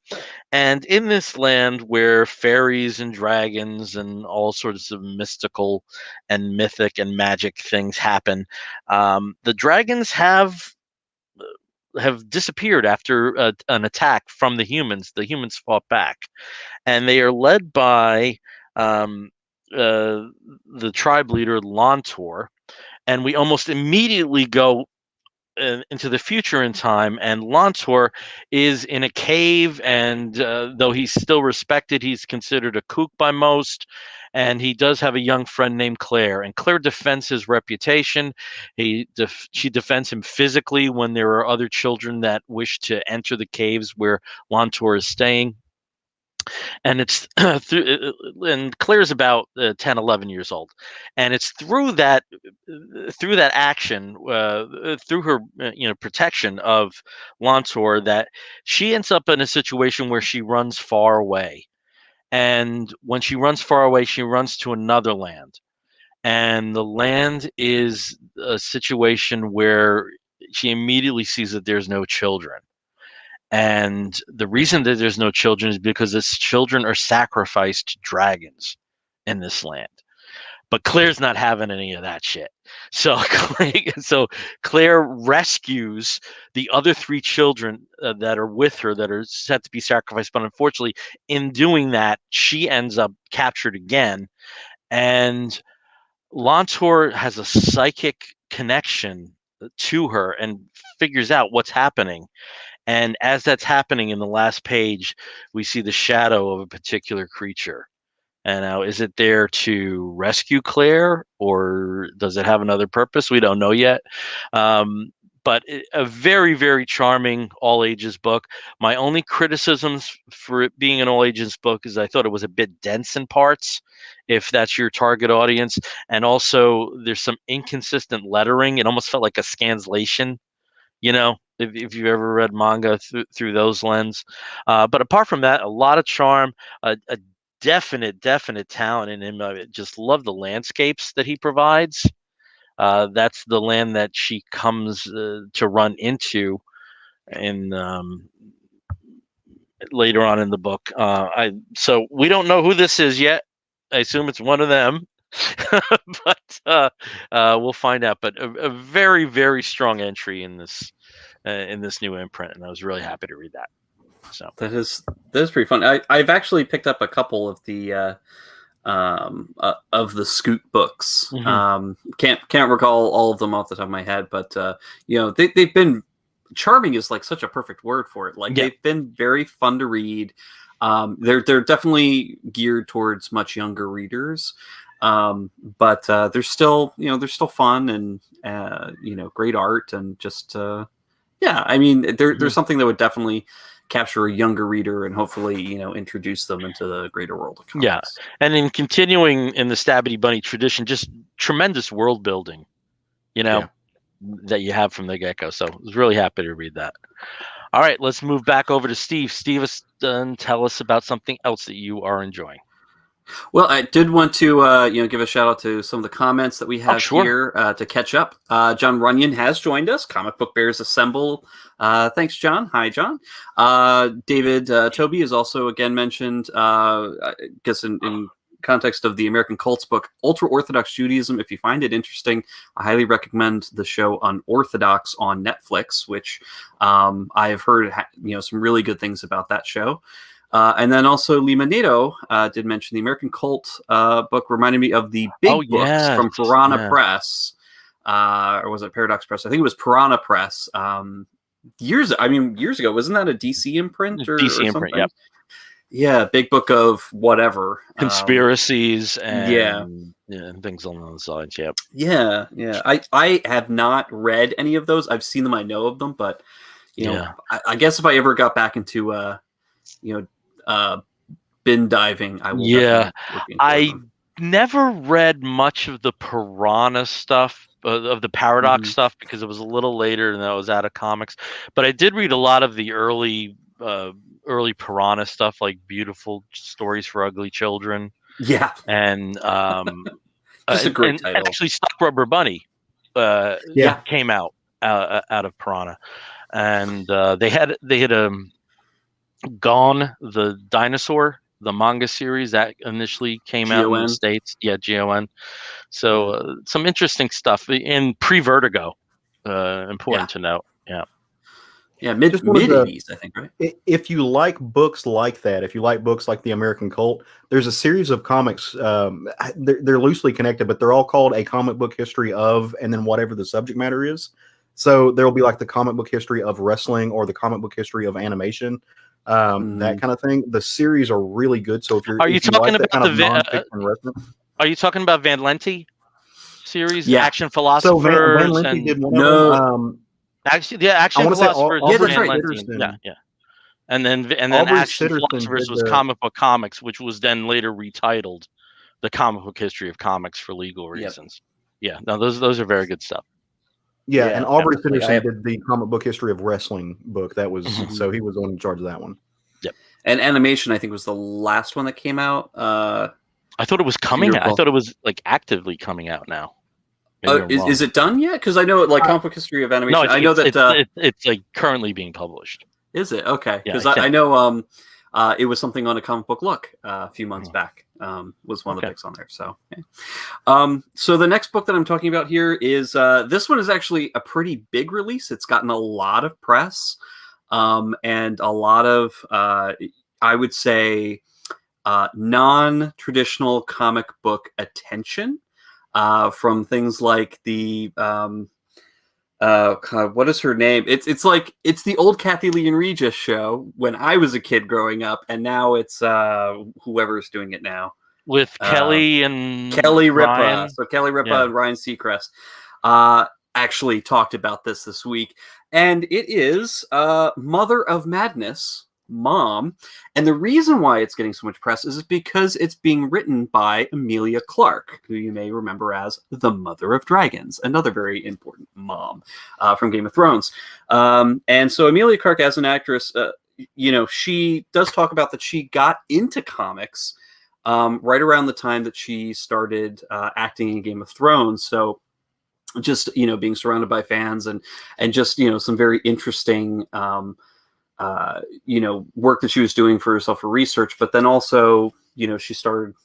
And in this land where fairies and dragons and all sorts of mystical and mythic and magic things happen, the dragons have disappeared after an attack from the humans. The humans fought back, and they are led by the tribe leader Lontor. And we almost immediately go into the future in time, and Lontor is in a cave, and though he's still respected, he's considered a kook by most. And he does have a young friend named Claire, and Claire defends his reputation. She defends him physically when there are other children that wish to enter the caves where Lontor is staying. And it's and Claire's about 10, 11 years old, and it's through that action, through her protection of Lontor, that she ends up in a situation where she runs far away. And when she runs far away, she runs to another land, and the land is a situation where she immediately sees that there's no children. And the reason that there's no children is because its children are sacrificed to dragons in this land. But Claire's not having any of that shit. So Claire rescues the other 3 children that are with her that are set to be sacrificed. But unfortunately, in doing that, she ends up captured again. And Lontor has a psychic connection to her and figures out what's happening. And as that's happening, in the last page, we see the shadow of a particular creature. And now, is it there to rescue Claire, or does it have another purpose? We don't know yet. But a very, very charming all ages book. My only criticisms for it being an all ages book is I thought it was a bit dense in parts, if that's your target audience. And also, there's some inconsistent lettering. It almost felt like a scanslation. If you've ever read manga through those lens. But apart from that, a lot of charm, a definite talent in him. I just love the landscapes that he provides. That's the land that she comes to run into in later on in the book. So we don't know who this is yet. I assume it's one of them. But we'll find out. But a very, very strong entry in this new imprint, and I was really happy to read that. So that is pretty fun. I've actually picked up a couple of the Scoot books. Mm-hmm. Can't recall all of them off the top of my head, but they've been charming is like such a perfect word for it. Like they've been very fun to read. They're definitely geared towards much younger readers. But they're still fun and great art, and just I mean there's something that would definitely capture a younger reader and hopefully introduce them into the greater world of comics. Yeah, and in continuing in the Stabby Bunny tradition, just tremendous world building, that you have from the get-go. So I was really happy to read that. All right, let's move back over to Steve. Steve, tell us about something else that you are enjoying. Well, I did want to, give a shout out to some of the comments that we have here to catch up. John Runyon has joined us. Comic Book Bears Assemble. Thanks, John. Hi, John. David Toby is also again mentioned. I guess in context of the American Cults book, Ultra Orthodox Judaism. If you find it interesting, I highly recommend the show Unorthodox on Netflix, which I have heard some really good things about that show. And then also Lima Nato did mention the American Cult book, reminded me of the big books from Piranha Press. Or was it Paradox Press? I think it was Piranha Press. Years ago. Wasn't that a DC imprint or DC imprint, something? yep. Yeah, big book of whatever. Conspiracies and things along those lines, yep. Yeah. I have not read any of those. I've seen them, I know of them, but I guess if I ever got back into bin diving, I will. Yeah, I never read much of the Piranha stuff, of the Paradox stuff, because it was a little later and I was out of comics. But I did read a lot of the early Piranha stuff, like Beautiful Stories for Ugly Children. Yeah, and just a great title. Actually, Stock Rubber Bunny came out of Piranha. and they had Gone the Dinosaur, the manga series that initially came out in the G-O-N? States. Yeah, GON. So some interesting stuff in pre-Vertigo. Important to note. Yeah. Yeah, mid Just wanted to- 80s, I think, right? If you like books like that, if you like books like The American Cult, there's a series of comics. They're loosely connected, but they're all called A Comic Book History of, and then whatever the subject matter is. So there'll be like the comic book history of wrestling or the comic book history of animation, that kind of thing. The series are really good. So if you talking like that about kind of nonfiction wrestling, Are you talking about Van Lente series? Yeah. Action so Philosophers. Van Lente and did one No. of them. Actually, yeah, Action I wanna say Philosophers. Aubrey was Van Sitterson. Lente. Yeah. And then Aubrey Action Sitterson Philosophers did was the- Comic Book Comics, which was then later retitled The Comic Book History of Comics for legal reasons. Yeah, no, those are very good stuff. Yeah, Yeah, and Aubrey definitely. Sitterson did the comic book history of wrestling book. That was so he was the one in charge of that one. And animation, I think, was the last one that came out. I thought it was coming out. I thought it was like actively coming out now. Is it done yet? Because I know like comic book history of animation. No, I know that it's like currently being published. Is it okay? Yeah, Because I I know it was something on a comic book look a few months back. Was one of the picks on there. So, so the next book that I'm talking about here is this one is actually a pretty big release. It's gotten a lot of press and a lot of I would say non-traditional comic book attention from things like the God, what is her name? It's like it's the old Kathy Lee and Regis show when I was a kid growing up, and now it's whoever's doing it now with Kelly and Kelly Ripa. Ryan. So Kelly Ripa and Ryan Seacrest actually talked about this week, and it is Mother of Madness, Mom. And the reason why it's getting so much press is because it's being written by Emilia Clarke, who you may remember as the Mother of Dragons, another very important mom from Game of Thrones. And so Emilia Clarke, as an actress, she does talk about that she got into comics right around the time that she started acting in Game of Thrones. So just, being surrounded by fans and just, some very interesting work that she was doing for herself for research, but then also, she started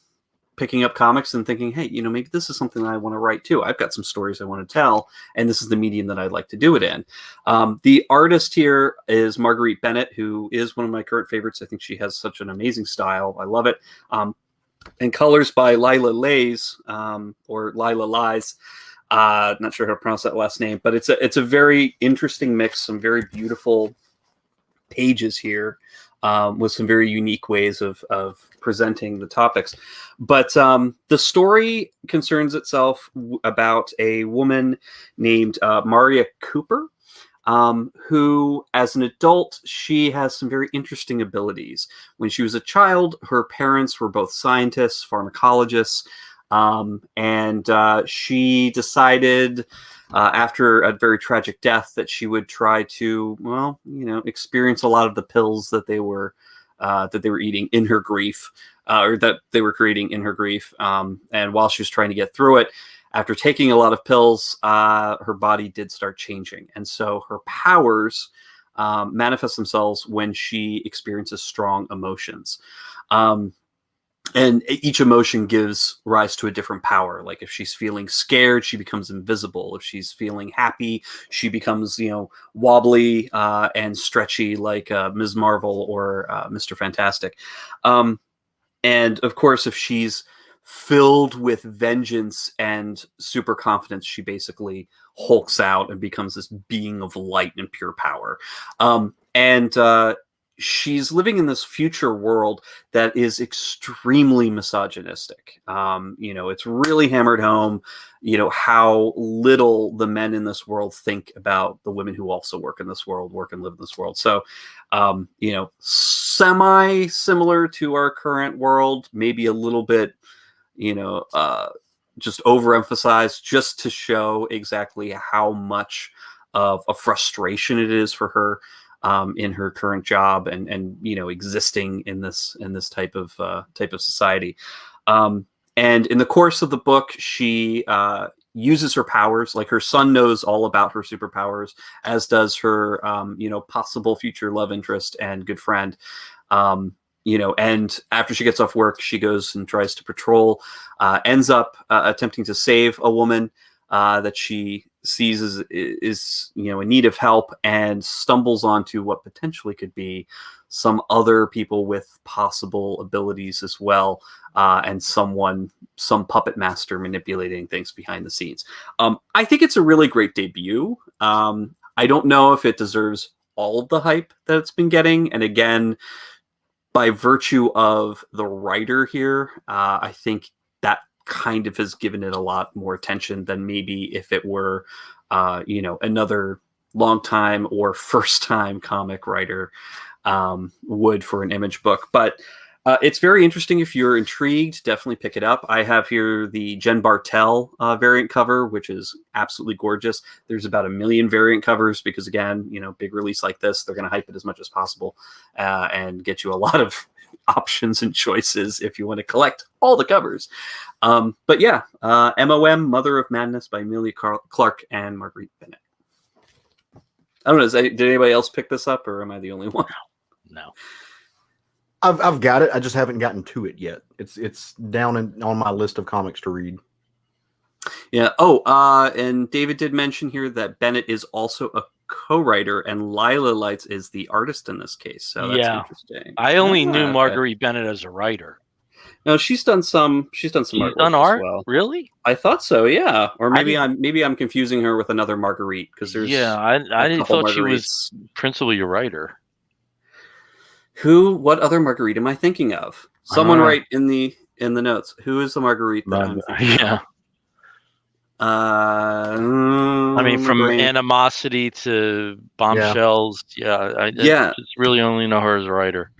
picking up comics and thinking, hey, maybe this is something that I want to write too. I've got some stories I want to tell, and this is the medium that I'd like to do it in. The artist here is Margaret Bennett, who is one of my current favorites. I think she has such an amazing style. I love it. And colors by Lila Lays, or Lila Lies. Not sure how to pronounce that last name, but it's a very interesting mix, some very beautiful pages here with some very unique ways of presenting the topics. But the story concerns itself about a woman named Maria Cooper, who, as an adult, she has some very interesting abilities. When she was a child, her parents were both scientists, pharmacologists, and she decided after a very tragic death that she would try to, experience a lot of the pills that they were eating in her grief, or that they were creating in her grief. And while she was trying to get through it, after taking a lot of pills, her body did start changing. And so her powers manifest themselves when she experiences strong emotions. And each emotion gives rise to a different power. Like if she's feeling scared, she becomes invisible. If she's feeling happy, she becomes, wobbly and stretchy like Ms. Marvel or Mr. Fantastic. And of course, if she's filled with vengeance and super confidence, she basically hulks out and becomes this being of light and pure power. She's living in this future world that is extremely misogynistic. It's really hammered home, how little the men in this world think about the women who also work in this world, work and live in this world. So, semi similar to our current world, maybe a little bit, just overemphasized just to show exactly how much of a frustration it is for her in her current job and existing in this type of society. And in the course of the book, she uses her powers. Like her son knows all about her superpowers, as does her, possible future love interest and good friend. And after she gets off work, she goes and tries to patrol, ends up attempting to save a woman that she sees is in need of help, and stumbles onto what potentially could be some other people with possible abilities as well, and some puppet master manipulating things behind the scenes. I think it's a really great debut. I don't know if it deserves all of the hype that it's been getting, and again, by virtue of the writer here, I think that kind of has given it a lot more attention than maybe if it were, another long time or first time comic writer would for an Image book. But it's very interesting. If you're intrigued, definitely pick it up. I have here the Jen Bartel variant cover, which is absolutely gorgeous. There's about 1 million variant covers because, again, big release like this, they're going to hype it as much as possible and get you a lot of options and choices if you want to collect all the covers. But yeah, MOM, Mother of Madness by Amelia Clark and Margaret Bennett. I don't know. Did anybody else pick this up, or am I the only one? No. I've got it. I just haven't gotten to it yet. It's down on my list of comics to read. Yeah. And David did mention here that Bennett is also a co-writer, and Lila Lights is the artist in this case. So that's interesting. I only knew Marguerite Bennett as a writer. No, she's done some. She's done some artwork as well. Really? I thought so. Yeah. Or maybe I'm confusing her with another Marguerite, because there's I thought she was principally a writer. What other Marguerite am I thinking of? Someone write in the notes. Who is the Marguerite that I'm thinking of? From Animosity to Bombshells. I just really only know her as a writer.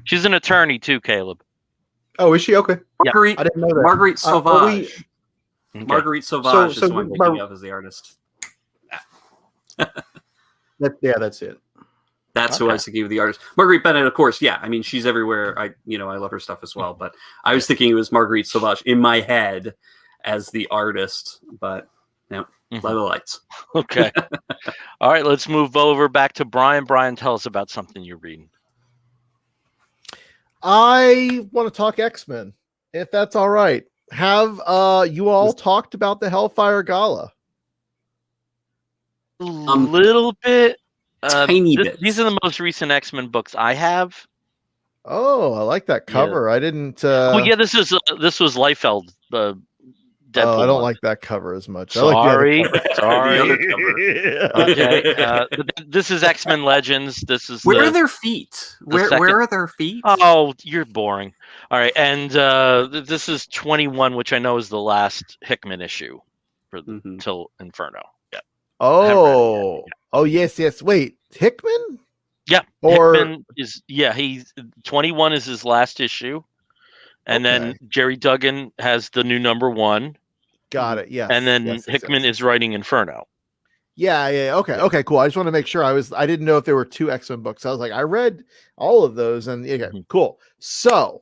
She's an attorney too, Caleb. Oh, is she? Okay. Marguerite, I didn't know that. Marguerite Sauvage. Okay. Marguerite Sauvage is who I'm thinking of as the artist. That's it. That's who I was thinking of the artist. Marguerite Bennett, of course. Yeah, I mean, she's everywhere. I love her stuff as well. But I was thinking it was Marguerite Sauvage in my head as the artist. But no, Lila Lights. Okay. All right, let's move over back to Brian. Brian, tell us about something you're reading. I want to talk X-Men, if that's all right. Have you all talked about the Hellfire Gala? A little bit. Tiny bit. These are the most recent X-Men books I have. Oh, I like that cover. I didn't. This was Liefeld. Deadpool I don't one. like that cover as much. Sorry. I like the Sorry. Okay. This is X-Men Legends. This is where are their feet? Where are their feet? Oh, you're boring. All right, and this is 21, which I know is the last Hickman issue for till Inferno. Yeah. Oh, yes. Wait, Hickman? Yeah. Or Hickman he's 21 is his last issue, and then Jerry Duggan has the new number 1. Got it. Yeah. And then Hickman is writing Inferno. Yeah. Okay, cool. I just want to make sure I didn't know if there were 2 X-Men books. I was like, I read all of those, and cool. So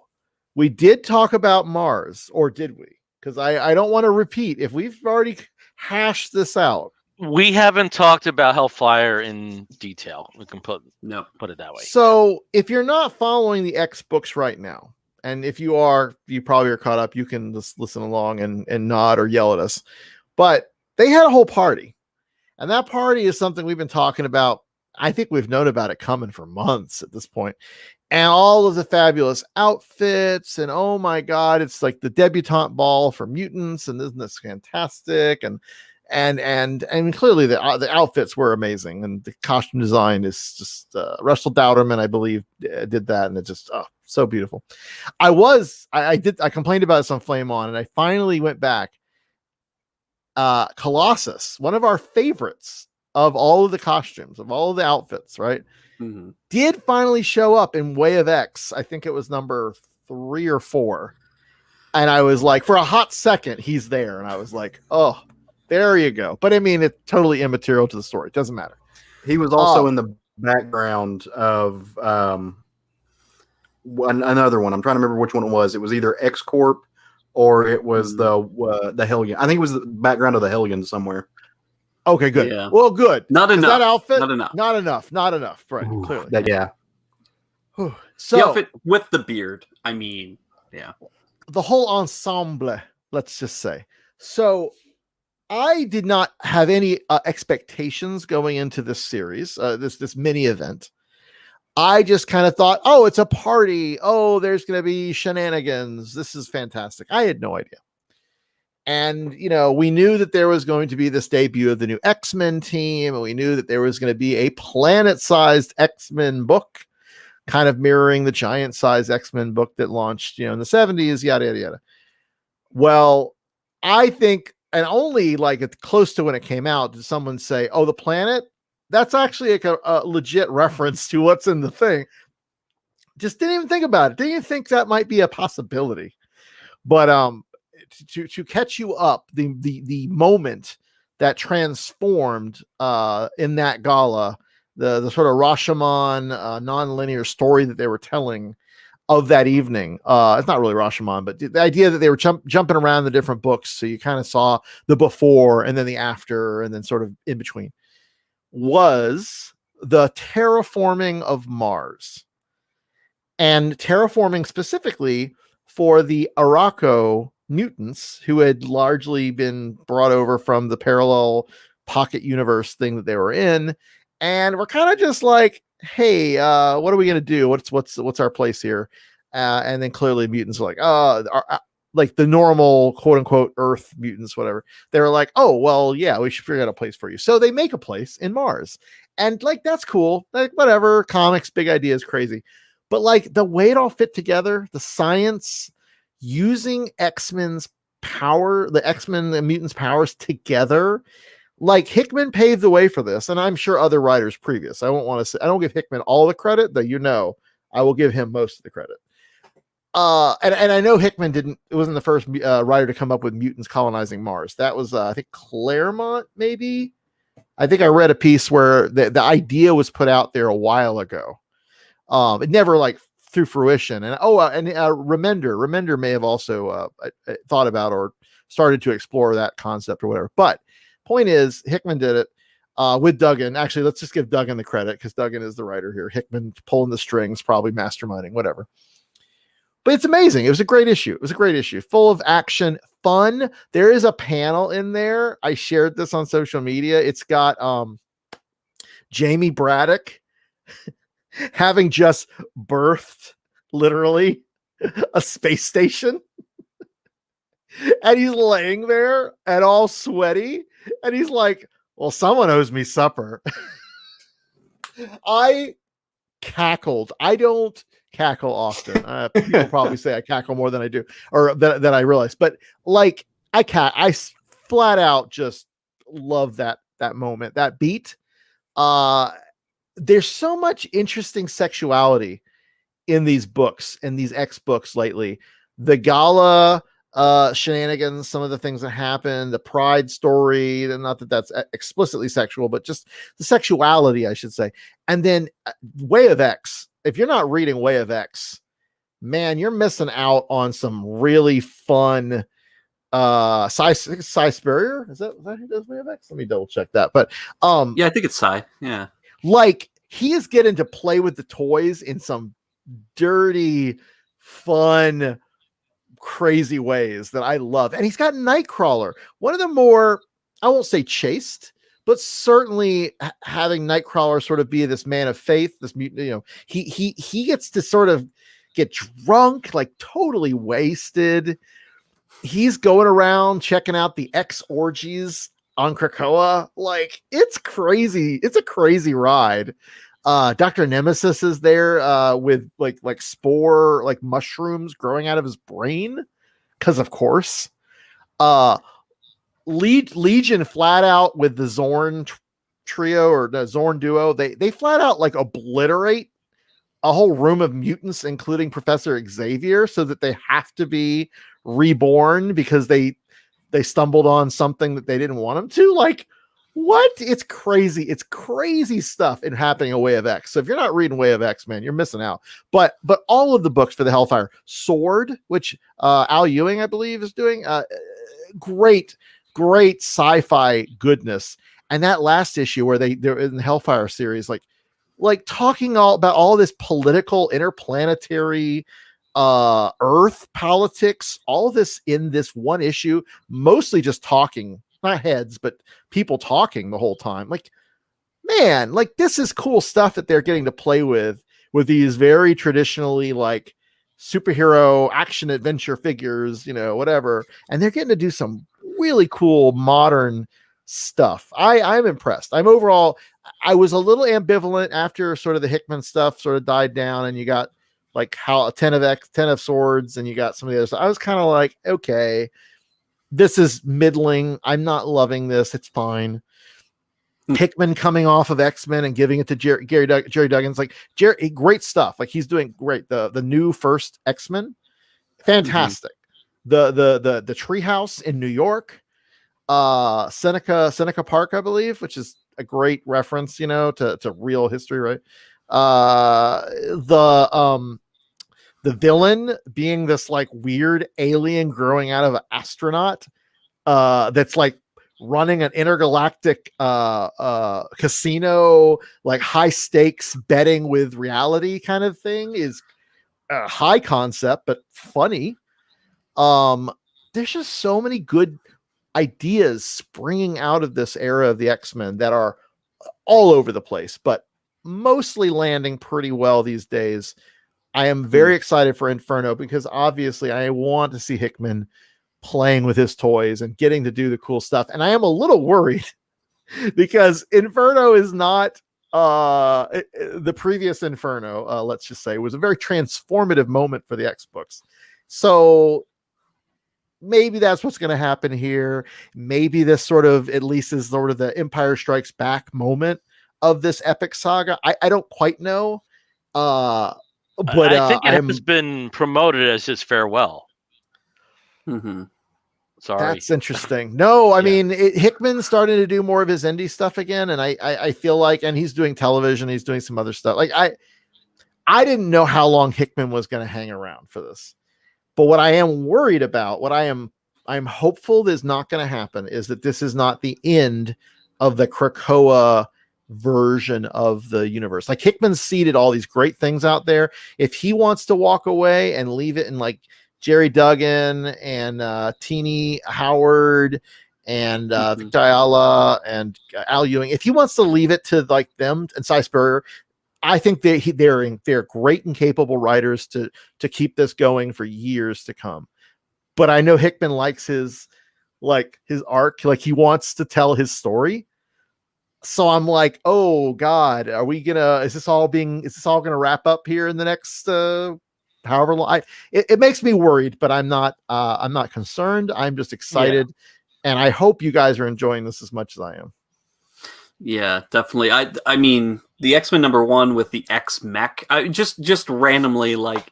we did talk about Mars, or did we? Because I don't want to repeat if we've already hashed this out. We haven't talked about Hellfire in detail. We can put it that way. So if you're not following the X books right now, and if you are, you probably are caught up. You can just listen along and nod or yell at us. But they had a whole party. And that party is something we've been talking about. I think we've known about it coming for months at this point. And all of the fabulous outfits. And oh my God, it's like the debutante ball for mutants. And isn't this fantastic? And clearly the outfits were amazing. And the costume design is just Russell Dowderman, I believe, did that. And it's just so beautiful. I complained about this on Flame On, and I finally went back. Colossus, one of our favorites of all of the costumes, of all of the outfits, right? Mm-hmm. Did finally show up in Way of X. I think it was number 3 or 4. And I was like, for a hot second, he's there. And I was like, oh, there you go. But I mean, it's totally immaterial to the story. It doesn't matter. He was also in the background of another one. I'm trying to remember which one it was. It was either X Corp or it was the Hellion. I think it was the background of the Hellion somewhere. Okay, good. Yeah. Well, good. Not enough. That outfit, Not enough. Not enough. Right, Ooh, clearly. yeah. So The outfit with the beard. I mean, yeah. The whole ensemble, let's just say. So I did not have any expectations going into this series, this mini event. I just kind of thought, oh, it's a party. Oh, there's going to be shenanigans. This is fantastic. I had no idea. And, we knew that there was going to be this debut of the new XMen team, and we knew that there was going to be a planet-sized XMen book, kind of mirroring the giant-sized XMen book that launched, in the 70s, yada, yada, yada. Well, I think, and only like close to when it came out, did someone say, oh, the planet? That's actually like a legit reference to what's in the thing. Just didn't even think about it. Didn't even think that might be a possibility. But to catch you up, the moment that transformed in that gala, the sort of Rashomon non-linear story that they were telling of that evening. It's not really Rashomon, but the idea that they were jumping around the different books, so you kind of saw the before and then the after and then sort of in between, was the terraforming of Mars, and terraforming specifically for the Araco mutants who had largely been brought over from the parallel pocket universe thing that they were in, and we're kind of just like, hey, what are we gonna do? What's our place here? And then clearly mutants are like, like the normal quote unquote Earth mutants, whatever. They were like, oh, well, yeah, we should figure out a place for you. So they make a place in Mars. And like, that's cool. Like, whatever, comics, big ideas, crazy. But like the way it all fit together, the science using X-Men's power, the X-Men and mutants' powers together, like Hickman paved the way for this. And I'm sure other writers previous. I don't give Hickman all the credit, though, I will give him most of the credit. And I know Hickman wasn't the first writer to come up with mutants colonizing Mars. That was I think Claremont, maybe. I think I read a piece where the idea was put out there a while ago. It never like through fruition. And Remender may have also thought about or started to explore that concept or whatever. But point is, Hickman did it with Duggan. Actually, let's just give Duggan the credit because Duggan is the writer here. Hickman pulling the strings, probably masterminding, whatever. But it's amazing. It was a great issue. Full of action, fun. There is a panel in there. I shared this on social media. It's got Jamie Braddock having just birthed, literally, a space station. And he's laying there and all sweaty. And he's like, well, someone owes me supper. I cackled. I don't cackle often. People probably say I cackle more than I do, or that I realize. But like I flat out just love that moment, that beat. There's so much interesting sexuality in these books, in these X books lately. The gala shenanigans, some of the things that happen, the pride story, and not that that's explicitly sexual, but just the sexuality, I should say. And then Way of X. If you're not reading Way of X, man, you're missing out on some really fun Cy Spurrier. Is that who does Way of X? Let me double check that. But yeah, I think it's Cy. Yeah. Like he is getting to play with the toys in some dirty, fun, crazy ways that I love. And he's got Nightcrawler, one of the more, I won't say chaste, but certainly having Nightcrawler sort of be this man of faith, this mutant, he gets to sort of get drunk, like totally wasted. He's going around checking out the X orgies on Krakoa. Like, it's crazy. It's a crazy ride. Dr. Nemesis is there with like spore, like mushrooms growing out of his brain. Cause of course, Legion flat out with the Zorn trio or the Zorn duo. They flat out like obliterate a whole room of mutants, including Professor Xavier, so that they have to be reborn because they stumbled on something that they didn't want them to. Like, What? It's crazy. It's crazy stuff in happening in Way of X. So if you're not reading Way of X, man, you're missing out. But all of the books for the Hellfire Sword, which Al Ewing, I believe, is doing, great sci-fi goodness. And that last issue where they're in the Hellfire series, like talking all about all this political, interplanetary, Earth politics, all this in this one issue, mostly just talking. Not heads, but people talking the whole time. Like, man, like this is cool stuff that they're getting to play with these very traditionally like superhero action adventure figures, whatever. And they're getting to do some really cool modern stuff. I'm impressed. I was a little ambivalent after sort of the Hickman stuff sort of died down, and you got like how 10 of Swords, and you got some of the other stuff. I was kind of like, okay, this is middling. I'm not loving this. It's fine. Hickman coming off of XMen and giving it to Jerry Duggan's, like Jerry, great stuff. Like he's doing great. The new first XMen, fantastic. The Treehouse in New York, Seneca Park, I believe, which is a great reference, to real history, right? The villain being this like weird alien growing out of an astronaut that's like running an intergalactic casino, like high stakes betting with reality kind of thing, is a high concept but funny. There's just so many good ideas springing out of this era of the X-Men that are all over the place, but mostly landing pretty well these days. I am very excited for Inferno because obviously I want to see Hickman playing with his toys and getting to do the cool stuff. And I am a little worried because Inferno is not the previous Inferno, let's just say, was a very transformative moment for the X books. So maybe that's what's going to happen here. Maybe this sort of at least is sort of the Empire Strikes Back moment of this epic saga. I don't quite know. But I think it has been promoted as his farewell. Mm-hmm. Sorry, that's interesting. No, I mean Hickman's starting to do more of his indie stuff again, and I feel like, and he's doing television, he's doing some other stuff. Like I didn't know how long Hickman was going to hang around for this, but what I am worried about, I'm hopeful is not going to happen, is that this is not the end of the Krakoa version of the universe. Like Hickman's seeded all these great things out there. If he wants to walk away and leave it in like Jerry Duggan and Teeny Howard and Victor Ayala and Al Ewing, if he wants to leave it to like them and Cy Spurrier, I think they're great and capable writers to keep this going for years to come. But I know Hickman likes his arc, like he wants to tell his story. So I'm like, oh God, is this all going to wrap up here in the next, however long? It makes me worried, but I'm not concerned. I'm just excited. And I hope you guys are enjoying this as much as I am. Yeah, definitely. I mean, the X-Men #1 with the X-Mech, just randomly like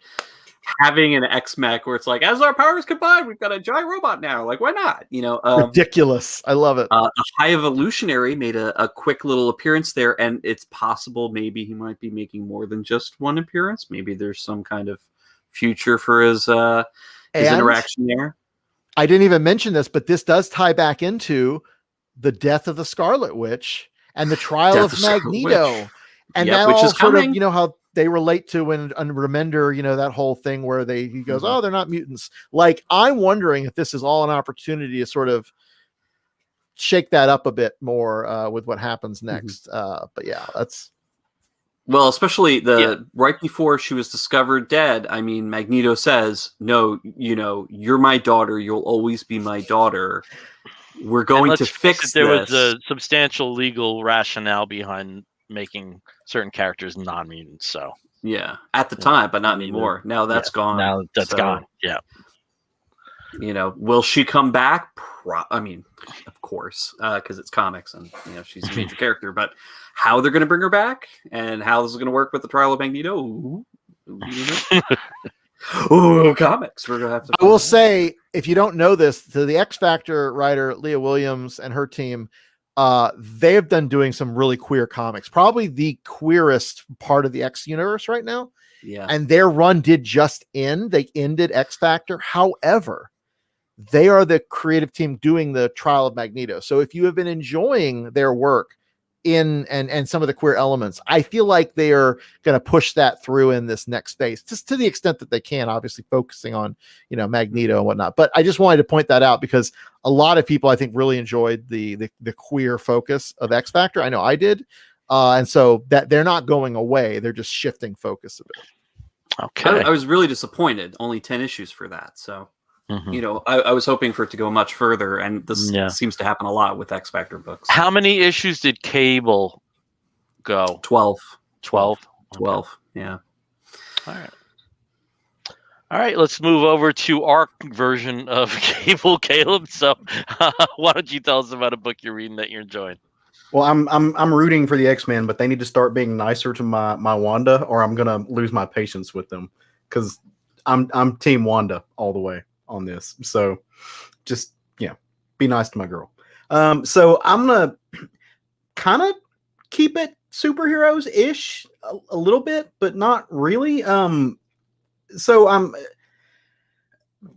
having an X-Mech where it's like, as our powers combine, we've got a giant robot now. Like, why not? Ridiculous. I love it. A High Evolutionary made a quick little appearance there, and it's possible maybe he might be making more than just one appearance. Maybe there's some kind of future for his interaction there. I didn't even mention this, but this does tie back into the death of the Scarlet Witch and the trial of Magneto. And that which all is sort coming. of, how they relate to when Remender, that whole thing where he goes, oh, they're not mutants. Like, I'm wondering if this is all an opportunity to sort of shake that up a bit more with what happens next. But yeah, that's. Well, especially right before she was discovered dead. I mean, Magneto says, no, you're my daughter. You'll always be my daughter. We're going to fix this. There was a substantial legal rationale behind making certain characters non-mutants. So yeah, at the time, but not anymore. Now that's gone. Now that's gone. Yeah. Will she come back? I mean, of course, because it's comics and she's a major character. But how they're going to bring her back and how this is going to work with the trial of Magneto? Ooh, comics. We're gonna have to. I will say, if you don't know this, the X Factor writer Leah Williams and her team, they have been doing some really queer comics, probably the queerest part of the X universe right now. Yeah. And their run did just end. They ended X Factor. However, they are the creative team doing the Trial of Magneto. So if you have been enjoying their work in and some of the queer elements, I feel like they are going to push that through in this next phase, just to the extent that they can, obviously focusing on, Magneto and whatnot. But I just wanted to point that out because a lot of people, I think, really enjoyed the queer focus of X Factor. I know I did. And so that they're not going away. They're just shifting focus a bit. Okay. I was really disappointed. Only 10 issues for that. So, I was hoping for it to go much further, and this seems to happen a lot with X Factor books. How many issues did Cable go? 12. 12? 12, yeah. All right, let's move over to our version of Cable, Caleb. So why don't you tell us about a book you're reading that you're enjoying? Well, I'm rooting for the X-Men, but they need to start being nicer to my Wanda, or I'm gonna lose my patience with them, because I'm Team Wanda all the way on this. So just be nice to my girl. So I'm gonna kind of keep it superheroes ish a little bit, but not really. So I'm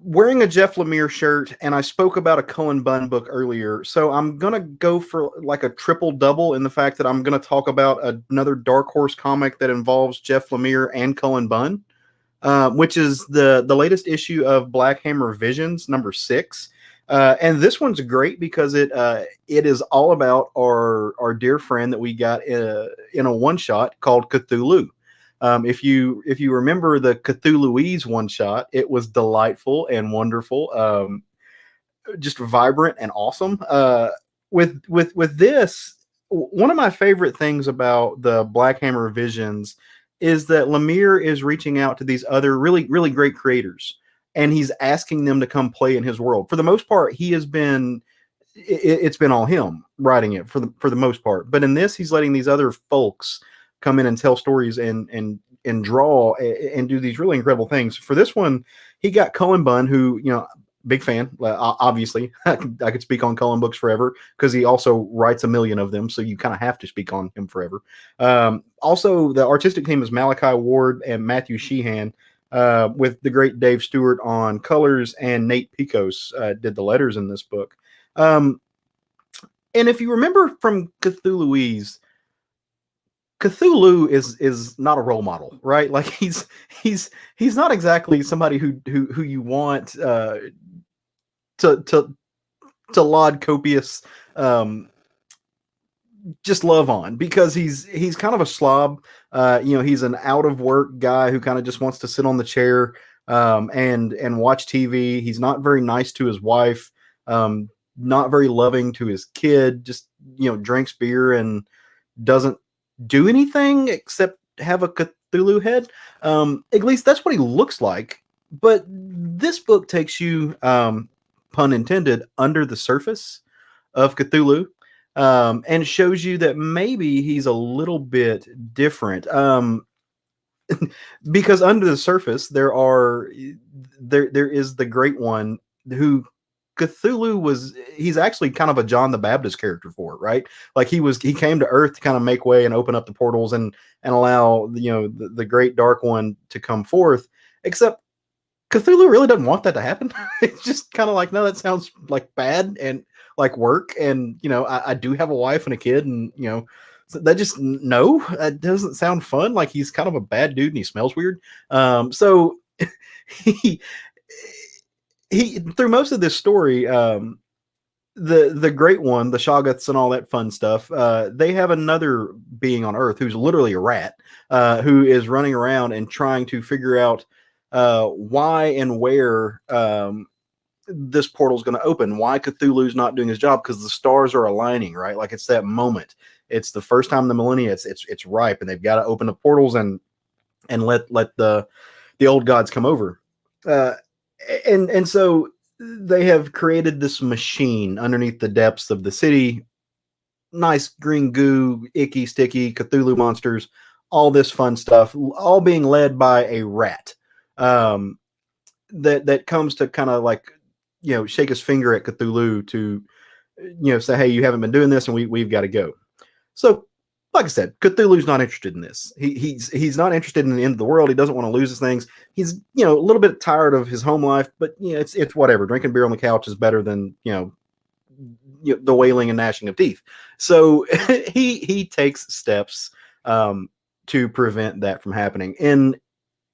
wearing a Jeff Lemire shirt, and I spoke about a Cullen Bunn book earlier. So I'm going to go for like a triple double in the fact that I'm going to talk about another Dark Horse comic that involves Jeff Lemire and Cullen Bunn, which is the latest issue of Black Hammer Visions, number 6. And this one's great because it is all about our dear friend that we got in a one-shot called Cthulhu. If you remember the Cthulhuese one shot, it was delightful and wonderful, just vibrant and awesome. With this, one of my favorite things about the Black Hammer Visions is that Lemire is reaching out to these other really, really great creators, and he's asking them to come play in his world. For the most part, it's been all him writing it for the most part. But in this, he's letting these other folks come in and tell stories and draw and do these really incredible things. For this one, he got Cullen Bunn, who, big fan. Obviously, I could speak on Cullen books forever because he also writes a million of them, so you kind of have to speak on him forever. Also, the artistic team is Malachi Ward and Matthew Sheehan, with the great Dave Stewart on colors, and Nate Picos did the letters in this book. And if you remember from Cthulhuese, Cthulhu is not a role model, right? Like he's not exactly somebody who you want to laud copious just love on, because he's kind of a slob. He's an out of work guy who kind of just wants to sit on the chair and watch TV. He's not very nice to his wife, not very loving to his kid. Just drinks beer and doesn't do anything except have a Cthulhu head. At least that's what he looks like. But this book takes you, pun intended, under the surface of Cthulhu, and shows you that maybe he's a little bit different. Because under the surface there is the Great One, who Cthulhu he's actually kind of a John the Baptist character for it, right? Like he came to Earth to kind of make way and open up the portals and allow the great Dark One to come forth. Except Cthulhu really doesn't want that to happen. It's just kind of like, no, that sounds like bad and like work, and I do have a wife and a kid, and so that just that doesn't sound fun. Like he's kind of a bad dude and he smells weird. So he through most of this story, the Great One, the Shoggoths and all that fun stuff, they have another being on Earth who's literally a rat, who is running around and trying to figure out why and where this portal is going to open, why Cthulhu's not doing his job, because the stars are aligning, right? Like it's that moment. It's the first time in the millennia. It's ripe, and they've got to open the portals and let the old gods come over. And so they have created this machine underneath the depths of the city. Nice green goo, icky, sticky Cthulhu monsters, all this fun stuff, all being led by a rat that comes to kind of like shake his finger at Cthulhu to say, hey, you haven't been doing this, and we've got to go. So, like I said, Cthulhu's not interested in this. He's not interested in the end of the world. He doesn't want to lose his things. He's a little bit tired of his home life, but it's whatever. Drinking beer on the couch is better than the wailing and gnashing of teeth. So he takes steps to prevent that from happening in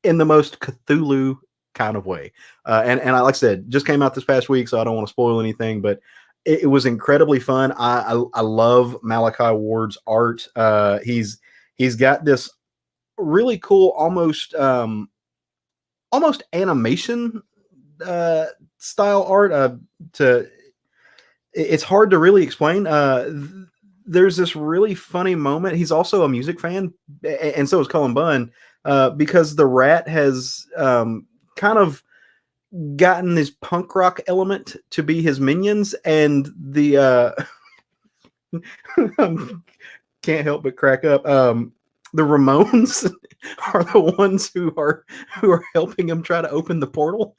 the most Cthulhu kind of way. And I, like I said, just came out this past week, so I don't want to spoil anything, but it was incredibly fun. I love Malachi Ward's art. He's got this really cool, almost animation style art. It's hard to really explain. There's this really funny moment. He's also a music fan, and so is Cullen Bunn, because the Rat has kind of gotten this punk rock element to be his minions, and the can't help but crack up. The Ramones are the ones who are helping him try to open the portal.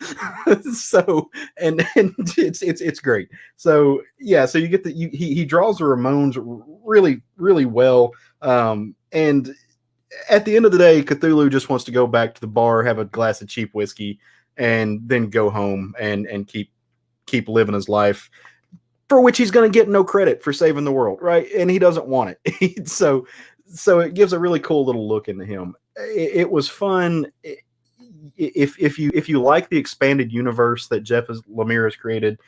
So and it's great. So yeah, so you get he draws the Ramones really, really well. And at the end of the day, Cthulhu just wants to go back to the bar, have a glass of cheap whiskey, and then go home and keep living his life, for which he's going to get no credit for saving the world, right? And he doesn't want it. So it gives a really cool little look into him. It was fun. If you like the expanded universe that Jeff Lemire has created,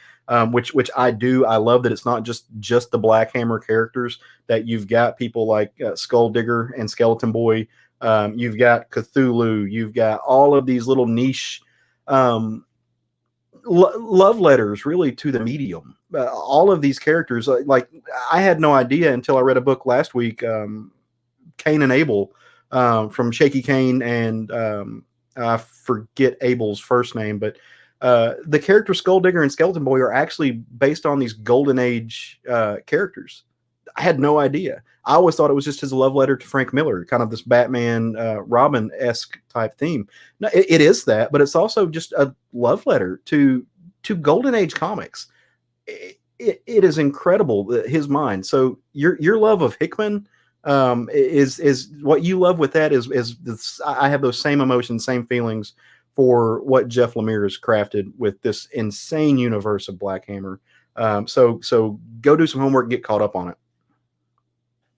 which I do. I love that it's not just the Black Hammer characters, that you've got people like Skulldigger and Skeleton Boy. You've got Cthulhu. You've got all of these little niche love letters, really, to the medium. All of these characters, like I had no idea until I read a book last week, Cain and Abel, from Shaky Cain, and I forget Abel's first name, but the character Skulldigger and Skeleton Boy are actually based on these Golden Age characters. I had no idea. I always thought it was just his love letter to Frank Miller, kind of this Batman Robin-esque type theme. No, it is that, but it's also just a love letter to Golden Age comics. It is incredible, his mind. So your love of Hickman is what you love with that is this, I have those same emotions, same feelings for what Jeff Lemire has crafted with this insane universe of Black Hammer. So go do some homework, get caught up on it.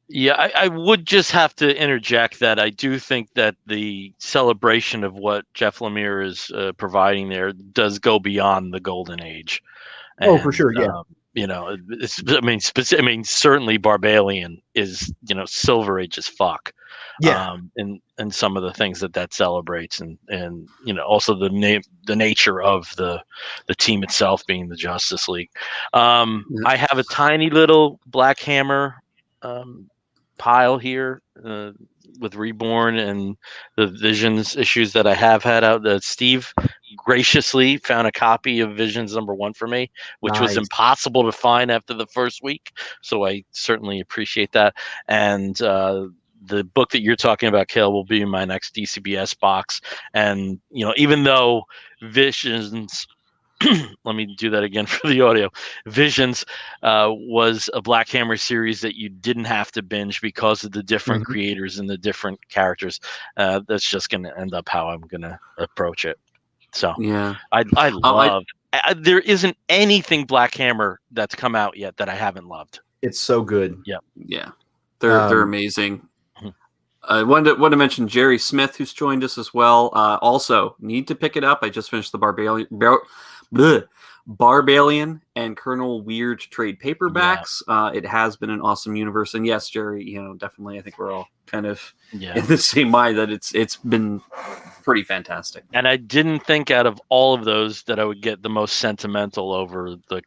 Yeah, I would just have to interject that I do think that the celebration of what Jeff Lemire is providing there does go beyond the Golden Age. And, for sure, yeah. Certainly Barbalian is, Silver Age as fuck. Yeah. And some of the things that celebrates, and also the nature of the team itself being the Justice League. I have a tiny little Black Hammer pile here with Reborn and the Visions issues that I have had out. Steve graciously found a copy of Visions #1 for me, which was impossible to find after the first week. So I certainly appreciate that. And the book that you're talking about, Cale, will be in my next DCBS box. And, even though Visions, let me do that again for the audio. Visions was a Black Hammer series that you didn't have to binge because of the different creators and the different characters. That's just going to end up how I'm going to approach it. So yeah, I love. There isn't anything Black Hammer that's come out yet that I haven't loved. It's so good. Yeah, they're amazing. I wanted to mention Jerry Smith, who's joined us as well. Also, need to pick it up. I just finished the Barbalian and Colonel Weird trade paperbacks. Yeah. It has been an awesome universe, and yes, Jerry, definitely. I think we're all kind of in the same mind that it's been pretty fantastic. And I didn't think out of all of those that I would get the most sentimental over the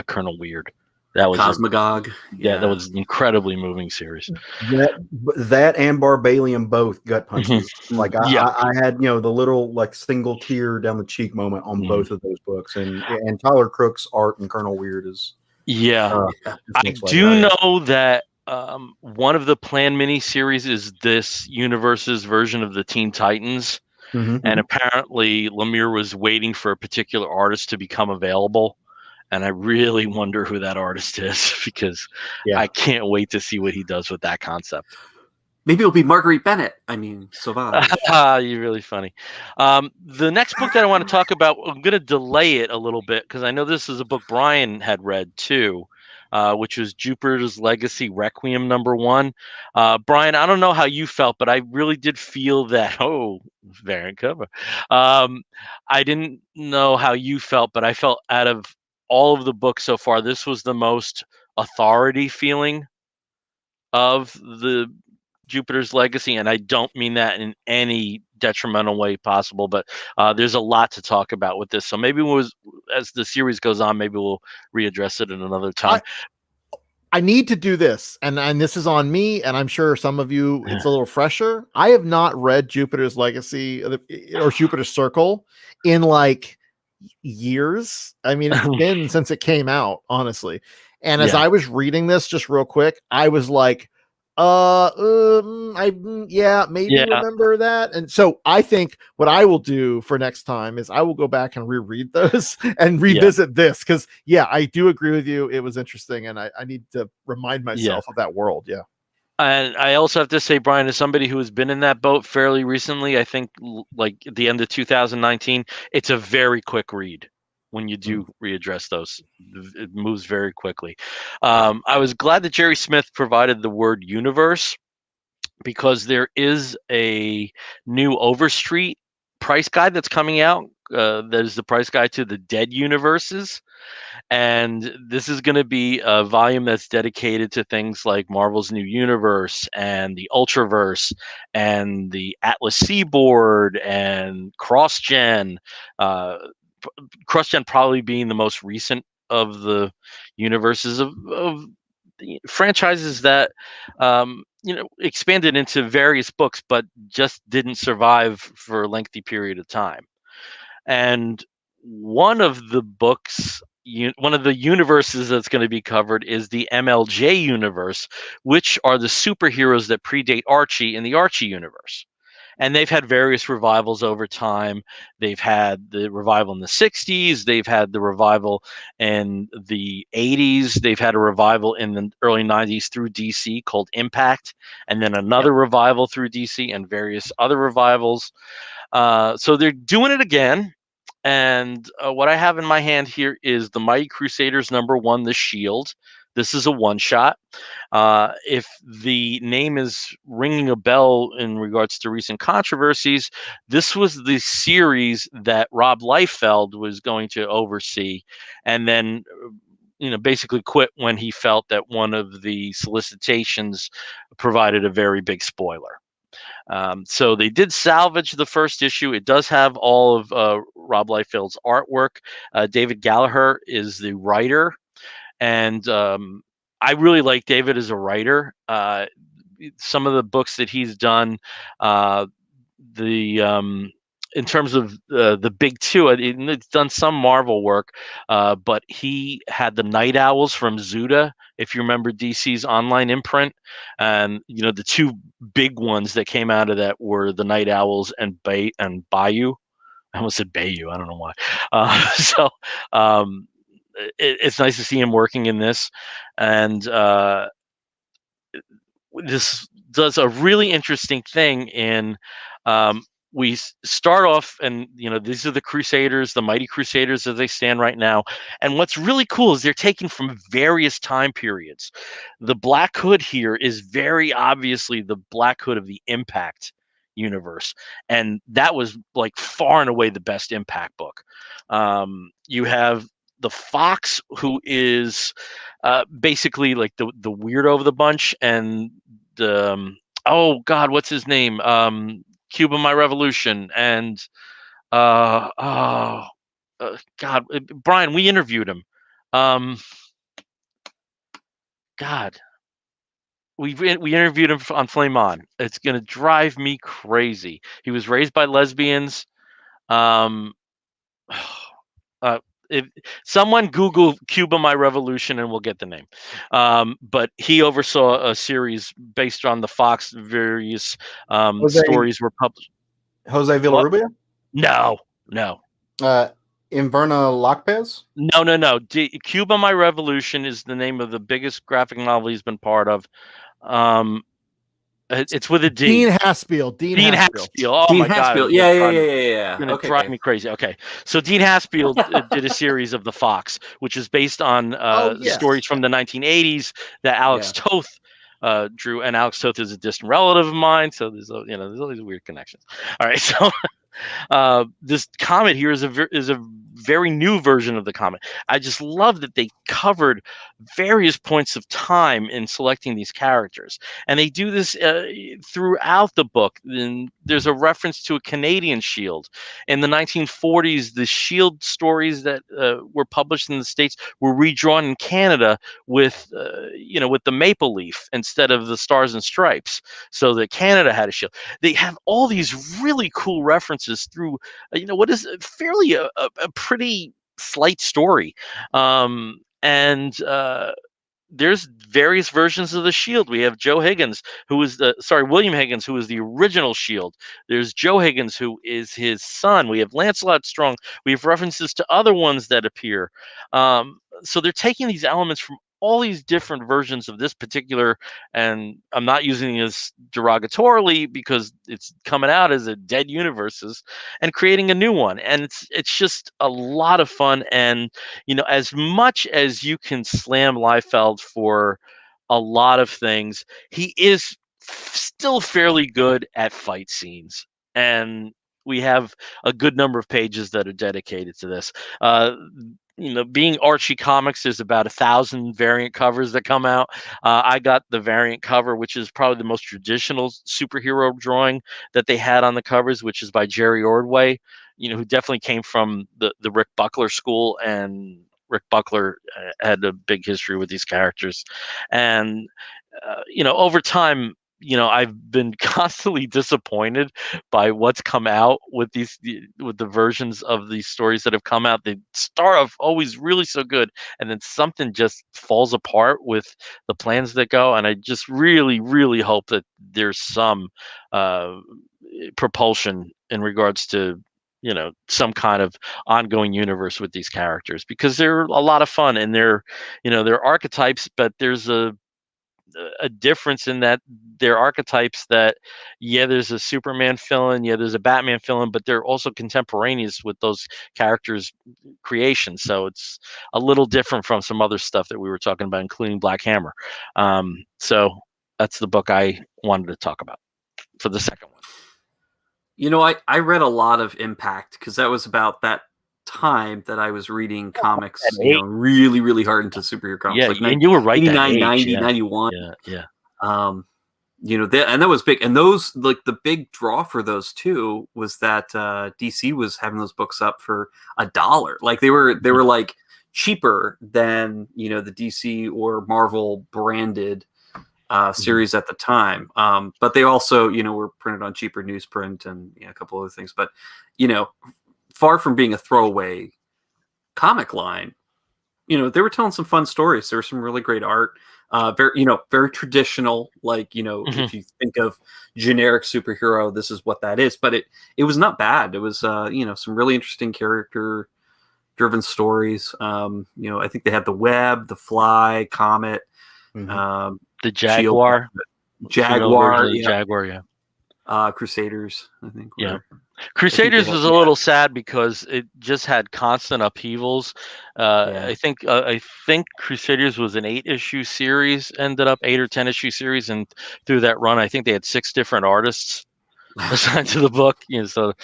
Colonel Weird. That was Cosmogog. That was an incredibly moving series. That and Barbalian both gut punches. Like I had the little like single tear down the cheek moment on both of those books, and Tyler Crook's art and Colonel Weird is I do know that one of the planned miniseries is this universe's version of the Teen Titans, and apparently Lemire was waiting for a particular artist to become available. and I really wonder who that artist is because Yeah. I can't wait to see what he does with that concept. Maybe it'll be Marguerite Bennett. I mean, Sauvage. You're really funny. The next book that I want to talk about, I'm going to delay it a little bit because I know this is a book Brian had read too, which was Jupiter's Legacy Requiem #1. Brian, I don't know how you felt, but I really did feel that. Oh, variant cover. I didn't know how you felt, but I felt out of all of the books so far, this was the most authority feeling of the Jupiter's Legacy, and I don't mean that in any detrimental way possible, but there's a lot to talk about with this. So maybe as the series goes on, maybe we'll readdress it in another time. I need to do this, and this is on me, and I'm sure some of you it's a little fresher. I have not read Jupiter's Legacy or Jupiter's Circle in like years. I mean, it's been since it came out, honestly. And as I was reading this, just real quick, I was like, remember that. And so I think what I will do for next time is I will go back and reread those and revisit this because I do agree with you. It was interesting, and I need to remind myself of that world. Yeah. And I also have to say, Brian, as somebody who has been in that boat fairly recently, I think like at the end of 2019, it's a very quick read. When you do readdress those, it moves very quickly. I was glad that Jerry Smith provided the word universe because there is a new Overstreet price guide that's coming out. That is the price guide to the dead universes. And this is going to be a volume that's dedicated to things like Marvel's New Universe and the Ultraverse and the Atlas Seaboard and CrossGen. CrossGen probably being the most recent of the universes of the franchises that expanded into various books, but just didn't survive for a lengthy period of time. And one of the books, one of the universes that's going to be covered is the MLJ universe, which are the superheroes that predate Archie in the Archie universe. And they've had various revivals over time. They've had the revival in the 60s. They've had the revival in the 80s. They've had a revival in the early 90s through DC called Impact. And then another revival through DC and various other revivals. So they're doing it again. And what I have in my hand here is the Mighty Crusaders #1, The Shield. This is a one-shot. If the name is ringing a bell in regards to recent controversies, this was the series that Rob Liefeld was going to oversee, and then basically quit when he felt that one of the solicitations provided a very big spoiler. So they did salvage the first issue. It does have all of Rob Liefeld's artwork. David Gallagher is the writer. And I really like David as a writer. Some of the books that he's done, in terms of the big two, it's done some Marvel work, but he had the Night Owls from Zuda, if you remember DC's online imprint. And the two big ones that came out of that were the Night Owls and Bayou. I almost said Bayou. I don't know why. It's nice to see him working in this, and this does a really interesting thing in we start off, and these are the Crusaders, the Mighty Crusaders as they stand right now. And what's really cool is they're taken from various time periods. The Black Hood here is very obviously the Black Hood of the Impact universe, and that was like far and away the best Impact book. You have the Fox, who is basically like the weirdo of the bunch, and oh God, what's his name? Cuba My Revolution, and God, Brian, we interviewed him. God, we interviewed him on Flame On. It's gonna drive me crazy. He was raised by lesbians. If someone Google Cuba My Revolution and we'll get the name. But he oversaw a series based on the Fox various stories were published. Jose Villarrubia? No. Inverna Lopez? No. Cuba My Revolution is the name of the biggest graphic novel he's been part of. It's with a D. Dean Haspiel. Dean Haspiel. Oh Dean my God. Haspiel. Yeah. Going to Okay, drive me crazy. Okay. So Dean Haspiel did a series of The Fox, which is based on yes. stories from the 1980s that Alex Toth drew. And Alex Toth is a distant relative of mine. So there's all these weird connections. All right. So this comic here is a very new version of the comic. I just love that they covered various points of time in selecting these characters, and they do this throughout the book. And there's a reference to a Canadian Shield in the 1940s. The Shield stories that were published in the States were redrawn in Canada with with the maple leaf instead of the stars and stripes, so that Canada had a shield. They have all these really cool references through what is fairly a pretty slight story, and there's various versions of the Shield. We have William Higgins, who is the original Shield. There's Joe Higgins, who is his son. We have Lancelot Strong. We have references to other ones that appear. So they're taking these elements from all these different versions of this particular, and I'm not using this derogatorily because it's coming out as a dead universes, and creating a new one. And it's just a lot of fun. And as much as you can slam Liefeld for a lot of things, he is still fairly good at fight scenes. And we have a good number of pages that are dedicated to this. Being Archie Comics, there's about 1,000 variant covers that come out. I got the variant cover, which is probably the most traditional superhero drawing that they had on the covers, which is by Jerry Ordway, who definitely came from the Rick Buckler school, and Rick Buckler had a big history with these characters. And over time, I've been constantly disappointed by what's come out with the versions of these stories that have come out. They start off always really so good, and then something just falls apart with the plans that go. And I just really, really hope that there's some propulsion in regards to some kind of ongoing universe with these characters, because they're a lot of fun, and they're archetypes, but there's a difference in that they're archetypes that, there's a Superman villain, there's a Batman villain, but they're also contemporaneous with those characters' creations. So it's a little different from some other stuff that we were talking about, including Black Hammer. So that's the book I wanted to talk about for the second one. I read a lot of Impact because that was about that time that I was reading comics, really, really hard into superhero comics. Yeah, and you were right. 89, 90, 91. Yeah. And that was big. And those, like, the big draw for those too was that DC was having those books up for $1. Like they were like cheaper than the DC or Marvel branded series at the time. But they also were printed on cheaper newsprint and a couple other things. But far from being a throwaway comic line, they were telling some fun stories. There was some really great art, very traditional. Like, if you think of generic superhero, this is what that is. But it was not bad. It was, some really interesting character-driven stories. I think they had the Web, the Fly, Comet, the Jaguar, Jaguar, Jaguar, Crusaders, I think. Crusaders was a little sad because it just had constant upheavals. I think Crusaders was an 8-issue series, ended up 8 or 10 issue series, and through that run, I think they had 6 different artists assigned to the book. So,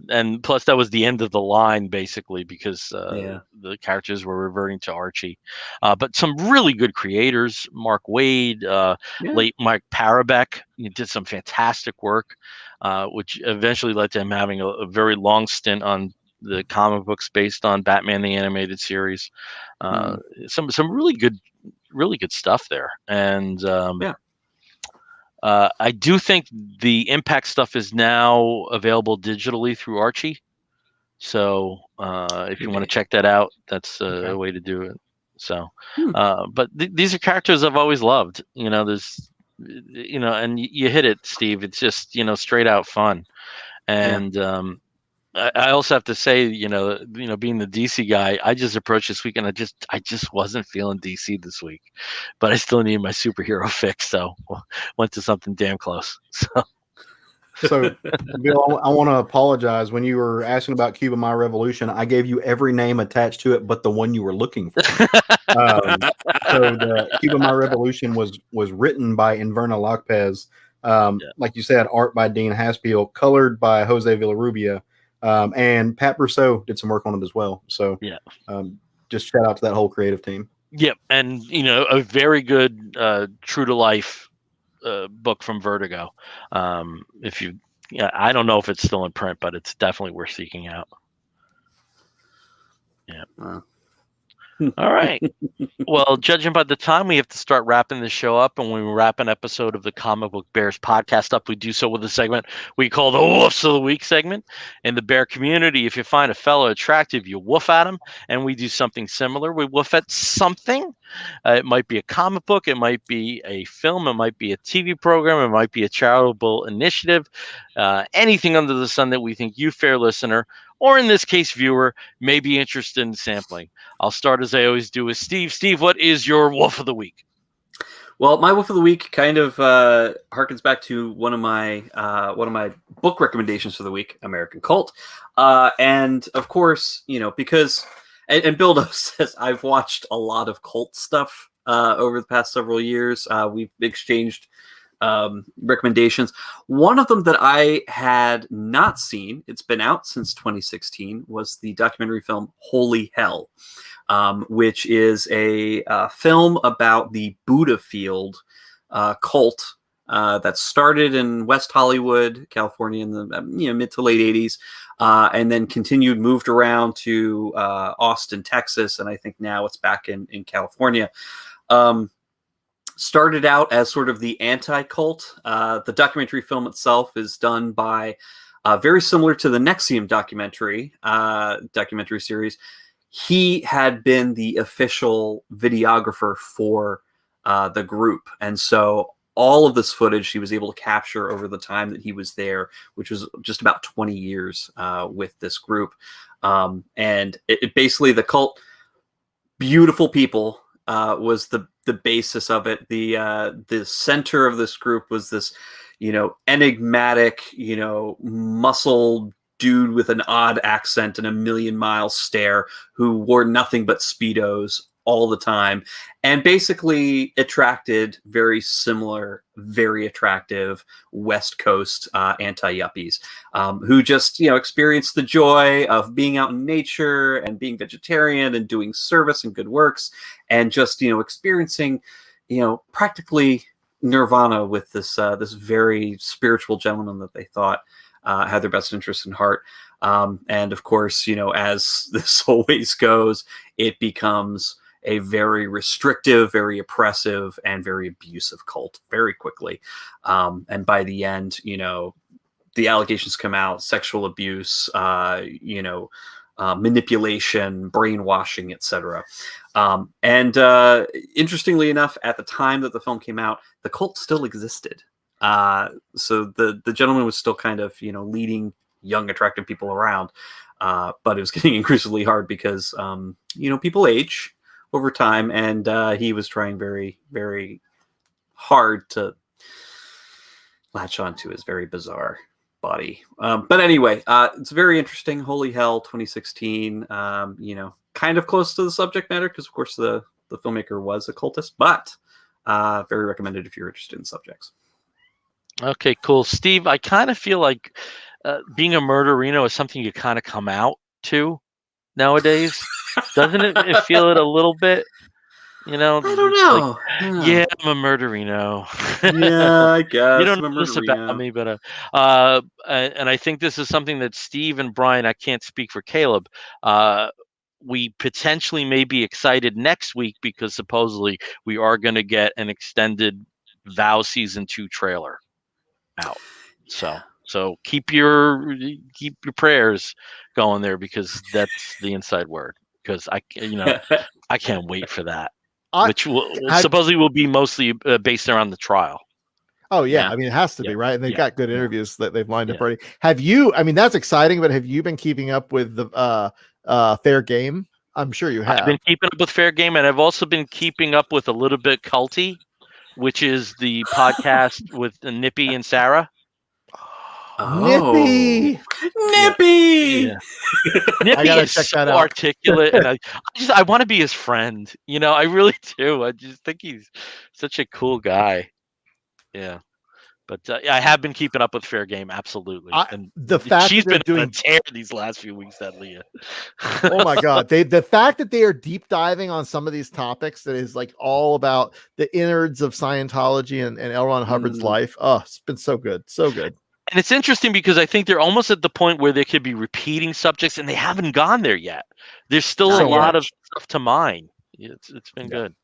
and plus that was the end of the line basically, because the characters were reverting to Archie. But some really good creators: Mark Waid, late Mike Parabek, did some fantastic work, which eventually led to him having a very long stint on the comic books based on Batman the Animated Series. Some really good stuff there. And I do think the Impact stuff is now available digitally through Archie. So if you want to check that out, that's a way to do it. So, but these are characters I've always loved. There's, and you hit it, Steve. It's just straight out fun, and I also have to say, being the DC guy, I just approached this weekend. I just wasn't feeling DC this week, but I still need my superhero fix, so went to something damn close. So, Bill, I want to apologize. When you were asking about Cuba My Revolution, I gave you every name attached to it, but the one you were looking for. So, the Cuba My Revolution was written by Inverna Lopez. Like you said, art by Dean Haspiel, colored by Jose Villarrubia, and Pat Brousseau did some work on it as well. So, just shout out to that whole creative team. Yep, and a very good true to life book from Vertigo. If you, I don't know if it's still in print, but it's definitely worth seeking out. Yeah. All right. Well, judging by the time, we have to start wrapping this show up, and when we wrap an episode of the Comic Book Bears podcast up, we do so with a segment we call the Woofs of the Week segment. In the bear community, if you find a fellow attractive, you woof at him, and we do something similar. We woof at something. It might be a comic book, it might be a film, it might be a TV program, it might be a charitable initiative, anything under the sun that we think you, fair listener, or in this case, viewer, may be interested in sampling. I'll start as I always do with Steve. Steve, what is your Woof of the Week? Well, my Woof of the Week kind of harkens back to one of my book recommendations for the week, American Cult, and of course, because and Bill knows this, I've watched a lot of cult stuff over the past several years. We've exchanged recommendations. One of them that I had not seen, it's been out since 2016, was the documentary film Holy Hell, which is a film about the Buddha Field cult that started in West Hollywood, California in the mid to late 80s, and then moved around to Austin, Texas, and I think now it's back in California. Started out as sort of the anti-cult. The documentary film itself is done by very similar to the NXIVM documentary series. He had been the official videographer for the group, and so all of this footage he was able to capture over the time that he was there, which was just about 20 years with this group. And it basically, the cult, beautiful people, was the basis of it. The center of this group was this, enigmatic, muscle dude with an odd accent and a million-mile stare who wore nothing but Speedos all the time, and basically attracted very similar, very attractive West Coast anti-yuppies who just, experienced the joy of being out in nature and being vegetarian and doing service and good works, and just, experiencing, practically nirvana with this this very spiritual gentleman that they thought had their best interests in heart. And of course, as this always goes, it becomes a very restrictive, very oppressive, and very abusive cult very quickly. And by the end, the allegations come out: sexual abuse, manipulation, brainwashing, etc. And interestingly enough, at the time that the film came out, the cult still existed. So the gentleman was still kind of, leading young, attractive people around. But it was getting increasingly hard because, people age over time, and he was trying very, very hard to latch onto his very bizarre body. But anyway, it's very interesting. Holy Hell, 2016, kind of close to the subject matter because, of course, the filmmaker was a cultist, but very recommended if you're interested in subjects. Okay, cool. Steve, I kind of feel like being a murderino is something you kind of come out to nowadays. Doesn't it feel it a little bit? I don't know. Like, yeah, I'm a murderino. Yeah, I guess. You don't know this about me, but and I think this is something that Steve and Brian, I can't speak for Caleb, we potentially may be excited next week because supposedly we are going to get an extended Vow Season 2 trailer out. So keep your prayers going there, because that's the inside word. Because I can't wait for that, which supposedly will be mostly based around the trial. Oh yeah. Yeah. I mean, it has to be, right? And they've got good interviews that they've lined up already. Have you? I mean, that's exciting. But have you been keeping up with the Fair Game? I'm sure you have. I've been keeping up with Fair Game, and I've also been keeping up with A Little Bit Culty, which is the podcast with Nippy and Sarah. Nippy. Nippy. Yeah. Nippy is check so that out. articulate, and I want to be his friend. I really do. I just think he's such a cool guy. Yeah. But I have been keeping up with Fair Game, absolutely. And the fact she's that been they're on a tear these last few weeks, that Leah. Oh my God. The fact that they are deep diving on some of these topics that is like all about the innards of Scientology and L. Ron Hubbard's life. Oh, it's been so good. So good. And it's interesting because I think they're almost at the point where they could be repeating subjects and they haven't gone there yet. There's still a lot of stuff to mine. It's been good.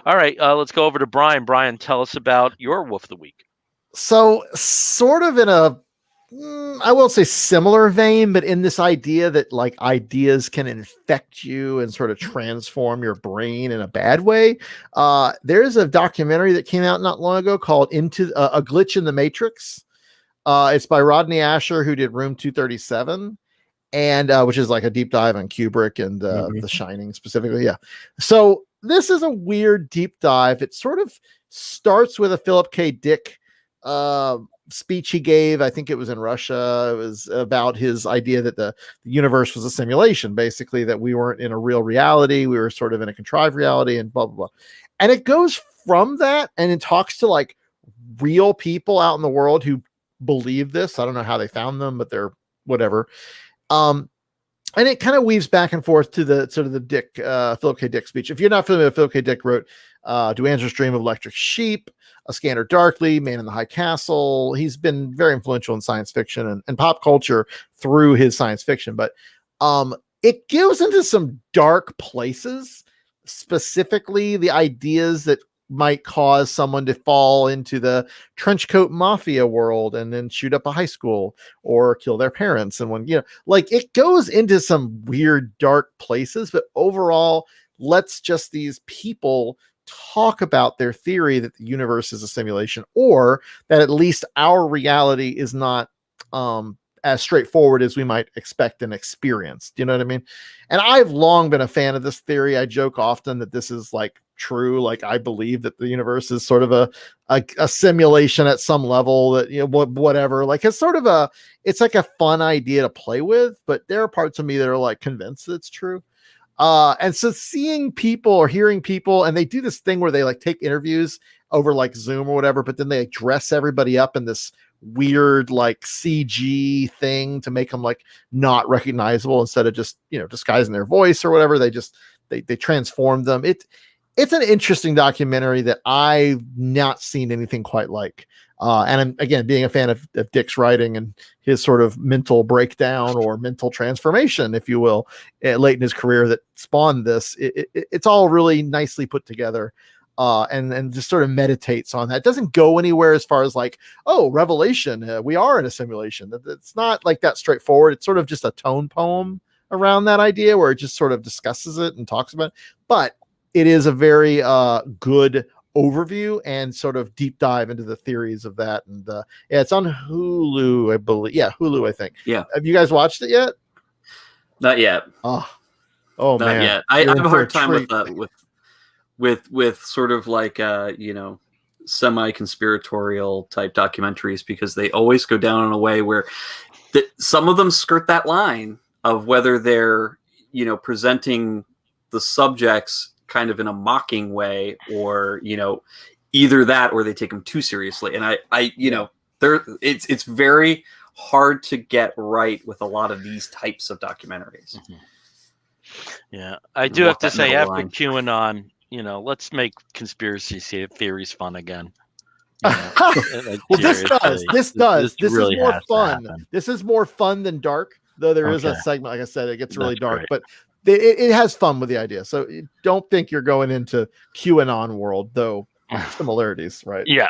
All right. Let's go over to Brian. Brian, tell us about your Wolf of the Week. So sort of in a, I won't say similar vein, but in this idea that like ideas can infect you and sort of transform your brain in a bad way. There's a documentary that came out not long ago called Into a Glitch in the Matrix. It's by Rodney Asher, who did Room 237, and which is like a deep dive on Kubrick and The Shining specifically. Yeah. So this is a weird deep dive. It sort of starts with a Philip K. Dick speech he gave. I think it was in Russia. It was about his idea that the universe was a simulation, basically, that we weren't in a real reality. We were sort of in a contrived reality and blah, blah, blah. And it goes from that and it talks to like real people out in the world who believe this. I don't know how they found them, but they're whatever. And it kind of weaves back and forth to the sort of the Dick, Philip K. Dick speech. If you're not familiar with Philip K. Dick wrote Do Answers Dream of Electric Sheep, A Scanner Darkly, Man in the High Castle. He's been very influential in science fiction and pop culture through his science fiction. But it goes into some dark places, specifically the ideas that might cause someone to fall into the trench coat mafia world and then shoot up a high school or kill their parents. And when, like it goes into some weird dark places, but overall lets just these people talk about their theory that the universe is a simulation, or that at least our reality is not as straightforward as we might expect and experience. Do you know what I mean? And I've long been a fan of this theory. I joke often that this is like true. Like I believe that the universe is sort of a simulation at some level, that, whatever, like it's sort of it's like a fun idea to play with, but there are parts of me that are like convinced that it's true. And so seeing people or hearing people, and they do this thing where they like take interviews over like Zoom or whatever, but then they dress everybody up in this weird like CG thing to make them like not recognizable, instead of just disguising their voice or whatever. They transform them. It's an interesting documentary that I've not seen anything quite like. And I'm, again, being a fan of Dick's writing and his sort of mental breakdown or mental transformation, if you will, late in his career that spawned this. It's all really nicely put together. And just sort of meditates on that. It doesn't go anywhere as far as like, oh, revelation, we are in a simulation. It's not like that straightforward. It's sort of just a tone poem around that idea where it just sort of discusses it and talks about it. But it is a very good overview and sort of deep dive into the theories of that. And it's on Hulu, I believe. Yeah, Hulu, I think. Yeah. Have you guys watched it yet? Not yet. Oh Not man. yet. I have a hard time with sort of like semi-conspiratorial type documentaries, because they always go down in a way where some of them skirt that line of whether they're presenting the subjects kind of in a mocking way, or either that or they take them too seriously. And it's very hard to get right with a lot of these types of documentaries. Yeah, I do have to say, after QAnon, let's make conspiracy theories fun again. Well, this does. This really is more fun. This is more fun than dark, though there is a segment, like I said, it gets really dark, but it has fun with the idea. So don't think you're going into QAnon world, though. Similarities, right? Yeah.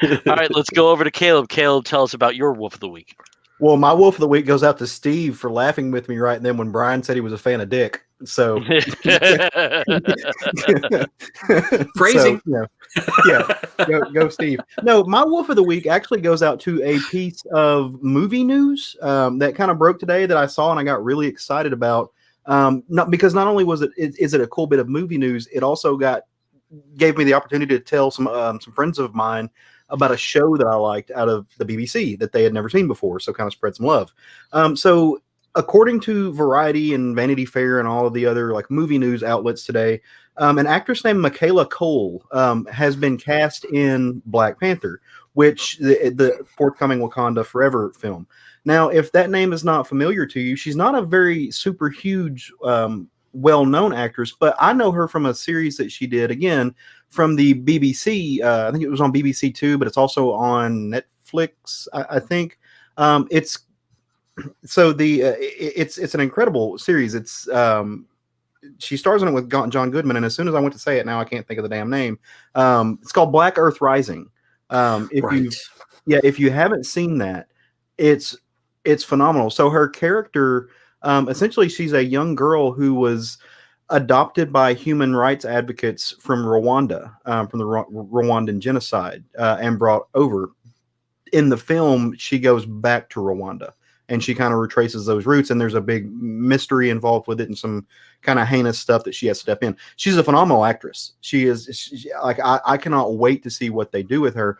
All right, let's go over to Caleb. Caleb, tell us about your Wolf of the Week. Well, my Wolf of the Week goes out to Steve for laughing with me right then when Brian said he was a fan of Dick. So, Phrasing. So, yeah, go, Steve. No, my wolf of the week actually goes out to a piece of movie news that kind of broke today that I saw and I got really excited about. Not only is it a cool bit of movie news, it also gave me the opportunity to tell some friends of mine about a show that I liked out of the BBC that they had never seen before. So kind of spread some love. So according to Variety and Vanity Fair and all of the other like movie news outlets today, an actress named Michaela Cole has been cast in Black Panther, which the forthcoming Wakanda Forever film. Now, if that name is not familiar to you, she's not a very super huge, well-known actress, but I know her from a series that she did, again, from the BBC. I think it was on BBC Two, but it's also on Netflix, I think. It's an incredible series. It's she stars in it with John Goodman, and as soon as I went to say it, now I can't think of the damn name. It's called Black Earth Rising. If you haven't seen that, it's phenomenal. So her character, essentially, she's a young girl who was adopted by human rights advocates from Rwanda, from the Rwandan genocide, and brought over. In the film, she goes back to Rwanda. And she kind of retraces those roots, and there's a big mystery involved with it, and some kind of heinous stuff that she has to step in. She's a phenomenal actress. I cannot wait to see what they do with her.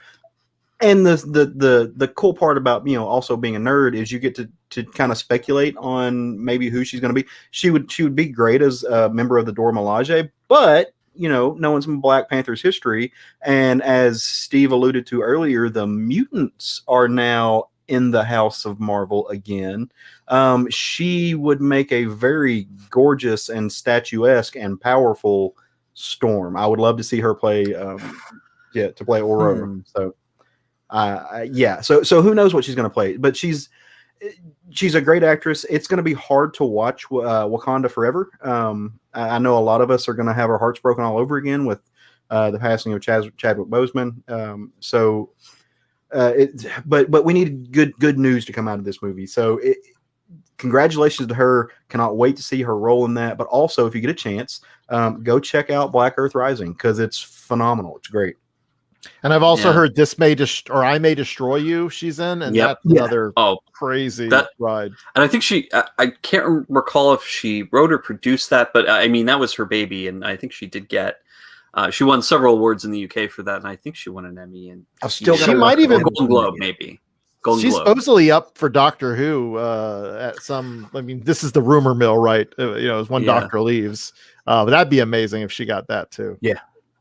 And the cool part about also being a nerd is you get to kind of speculate on maybe who she's going to be. She would be great as a member of the Dora Milaje, but knowing some Black Panther's history, and as Steve alluded to earlier, the mutants are now in the House of Marvel again. She would make a very gorgeous and statuesque and powerful Storm. I would love to see her play to play Aurora. So so who knows what she's going to play, but she's a great actress. It's going to be hard to watch Wakanda Forever. I know a lot of us are going to have our hearts broken all over again with the passing of Chadwick Boseman. But we need good news to come out of this movie. So congratulations to her. Cannot wait to see her role in that. But also, if you get a chance, go check out Black Earth Rising because it's phenomenal. It's great. And I've also heard I May Destroy You. She's in, and that's another crazy ride. And I think I can't recall if she wrote or produced that, but I mean that was her baby, and I think she did get. She won several awards in the UK for that, and I think she won an Emmy. And she might even Golden Globe, maybe. She's supposedly up for Doctor Who at some. I mean, this is the rumor mill, right? As one doctor leaves, but that'd be amazing if she got that too.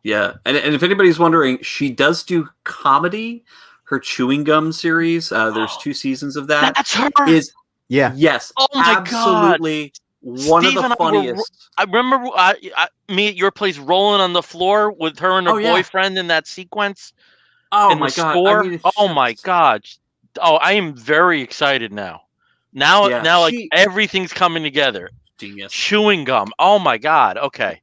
Yeah, and if anybody's wondering, she does do comedy. Her Chewing Gum series, there's 2 seasons of that. That's her. Yes. Oh my absolutely. God. One Steve of the funniest. I remember me at your place rolling on the floor with her and her boyfriend in that sequence. Oh in my the God! Store. I mean, my God! Oh, I am very excited now. Now, everything's coming together. Genius. Chewing Gum. Oh my God! Okay.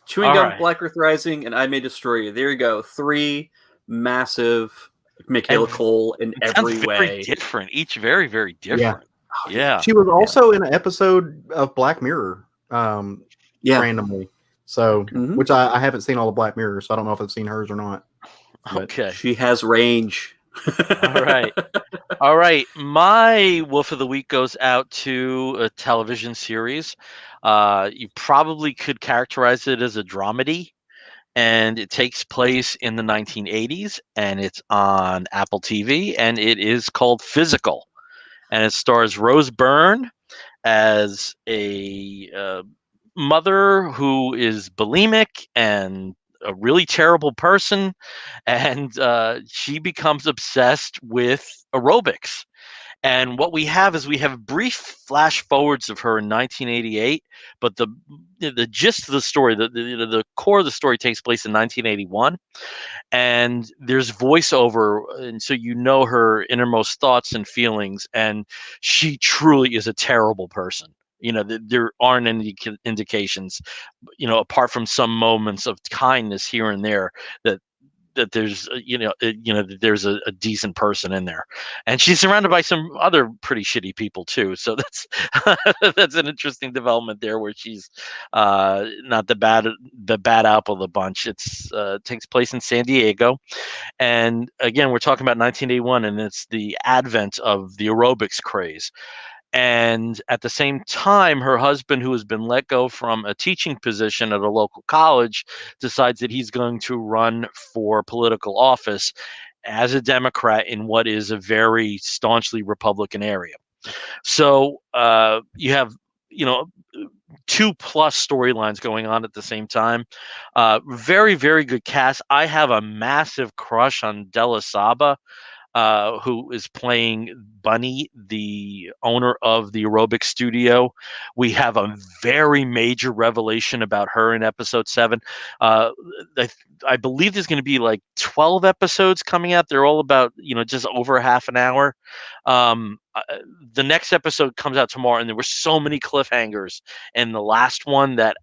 Chewing Gum, Black Earth Rising, and I May Destroy You. There you go. 3 massive Michaela Cole in every way. Very different. Each very, very different. Yeah. She was also in an episode of Black Mirror randomly. So, which I haven't seen all the Black Mirror, so I don't know if I've seen hers or not. But okay. She has range. All right. My Wolf of the Week goes out to a television series. You probably could characterize it as a dramedy, and it takes place in the 1980s, and it's on Apple TV, and it is called Physical, and it stars Rose Byrne as a mother who is bulimic and a really terrible person, and she becomes obsessed with aerobics. And what we have brief flash forwards of her in 1988, but the gist of the story, the core of the story takes place in 1981, and there's voiceover, and so her innermost thoughts and feelings, and she truly is a terrible person. There aren't any indications, apart from some moments of kindness here and there, that that there's that there's a decent person in there, and she's surrounded by some other pretty shitty people too. So that's that's an interesting development there, where she's not the bad apple of the bunch. It's takes place in San Diego, and again, we're talking about 1981, and it's the advent of the aerobics craze. And at the same time, her husband, who has been let go from a teaching position at a local college, decides that he's going to run for political office as a Democrat in what is a very staunchly Republican area. So you have, 2+ storylines going on at the same time. Very, very good cast. I have a massive crush on Della Saba, who is playing Bunny, the owner of the aerobic studio. We have a very major revelation about her in episode 7. I believe there's going to be like 12 episodes coming out. They're all about, just over half an hour. The next episode comes out tomorrow, and there were so many cliffhangers in the last one that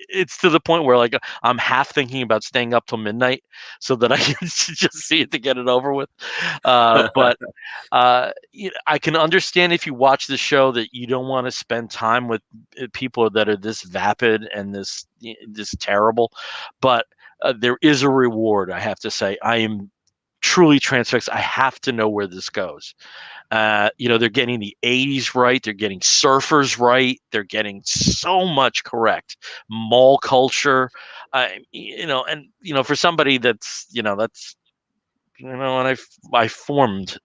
it's to the point where like I'm half thinking about staying up till midnight so that I can just see it to get it over with. But I can understand if you watch the show that you don't want to spend time with people that are this vapid and this terrible. But there is a reward, I have to say. I am truly transfixed. I have to know where this goes. They're getting the 80s right. They're getting surfers right. They're getting so much correct. Mall culture, for somebody that's, and I formed,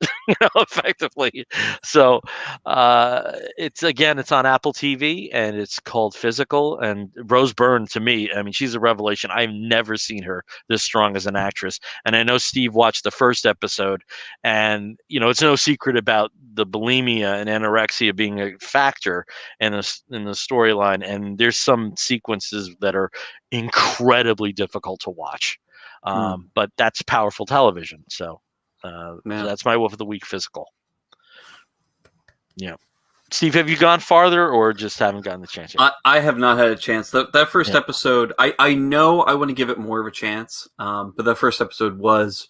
effectively. So it's on Apple TV, and it's called Physical. And Rose Byrne, to me, I mean, she's a revelation. I've never seen her this strong as an actress. And I know Steve watched the first episode, and it's no secret about the bulimia and anorexia being a factor in the storyline. And there's some sequences that are incredibly difficult to watch. But that's powerful television. So that's my Wolf of the Week, Physical. Yeah. Steve, have you gone farther or just haven't gotten the chance yet? I have not had a chance. That first episode, I know I want to give it more of a chance, but that first episode was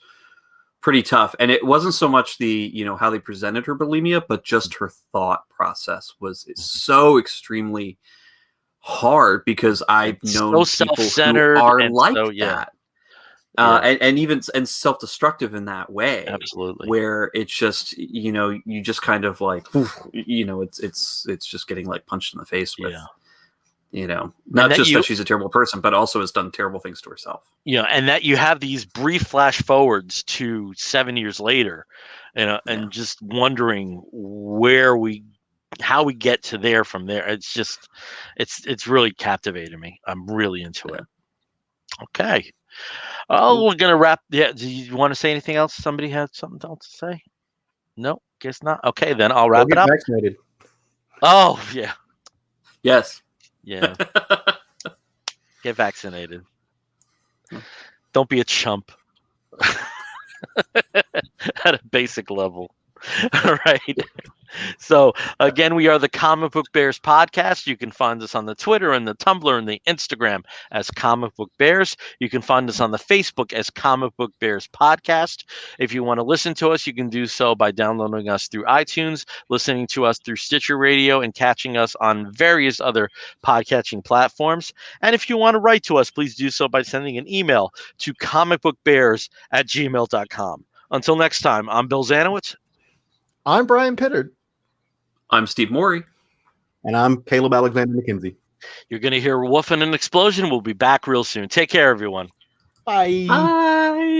pretty tough. And it wasn't so much the, how they presented her bulimia, but just her thought process was so extremely hard, because I've known so people self-centered who are like that. And even self-destructive in that way. Absolutely. Where it's just, you just kind of like, it's just getting like punched in the face with, not just that she's a terrible person, but also has done terrible things to herself. And that you have these brief flash forwards to 7 years later, and just wondering how we get to there from there. It's just, it's really captivated me. I'm really into it. Okay. Oh, we're gonna wrap. Yeah, do you want to say anything else? Somebody had something else to say? No, guess not. Okay, then I'll wrap it up. Vaccinated. Oh yeah, yes, yeah. Get vaccinated. Don't be a chump. At a basic level. All right. So again, we are the Comic Book Bears podcast. You can find us on the Twitter and the Tumblr and the Instagram as Comic Book Bears. You can find us on the Facebook as Comic Book Bears Podcast. If you want to listen to us, you can do so by downloading us through iTunes, listening to us through Stitcher Radio, and catching us on various other podcatching platforms. And if you want to write to us, please do so by sending an email to comicbookbears@gmail.com. Until next time, I'm Bill Zanowitz. I'm Brian Pittard. I'm Steve Morey. And I'm Caleb Alexander McKenzie. You're going to hear Wolff and an explosion. We'll be back real soon. Take care, everyone. Bye. Bye.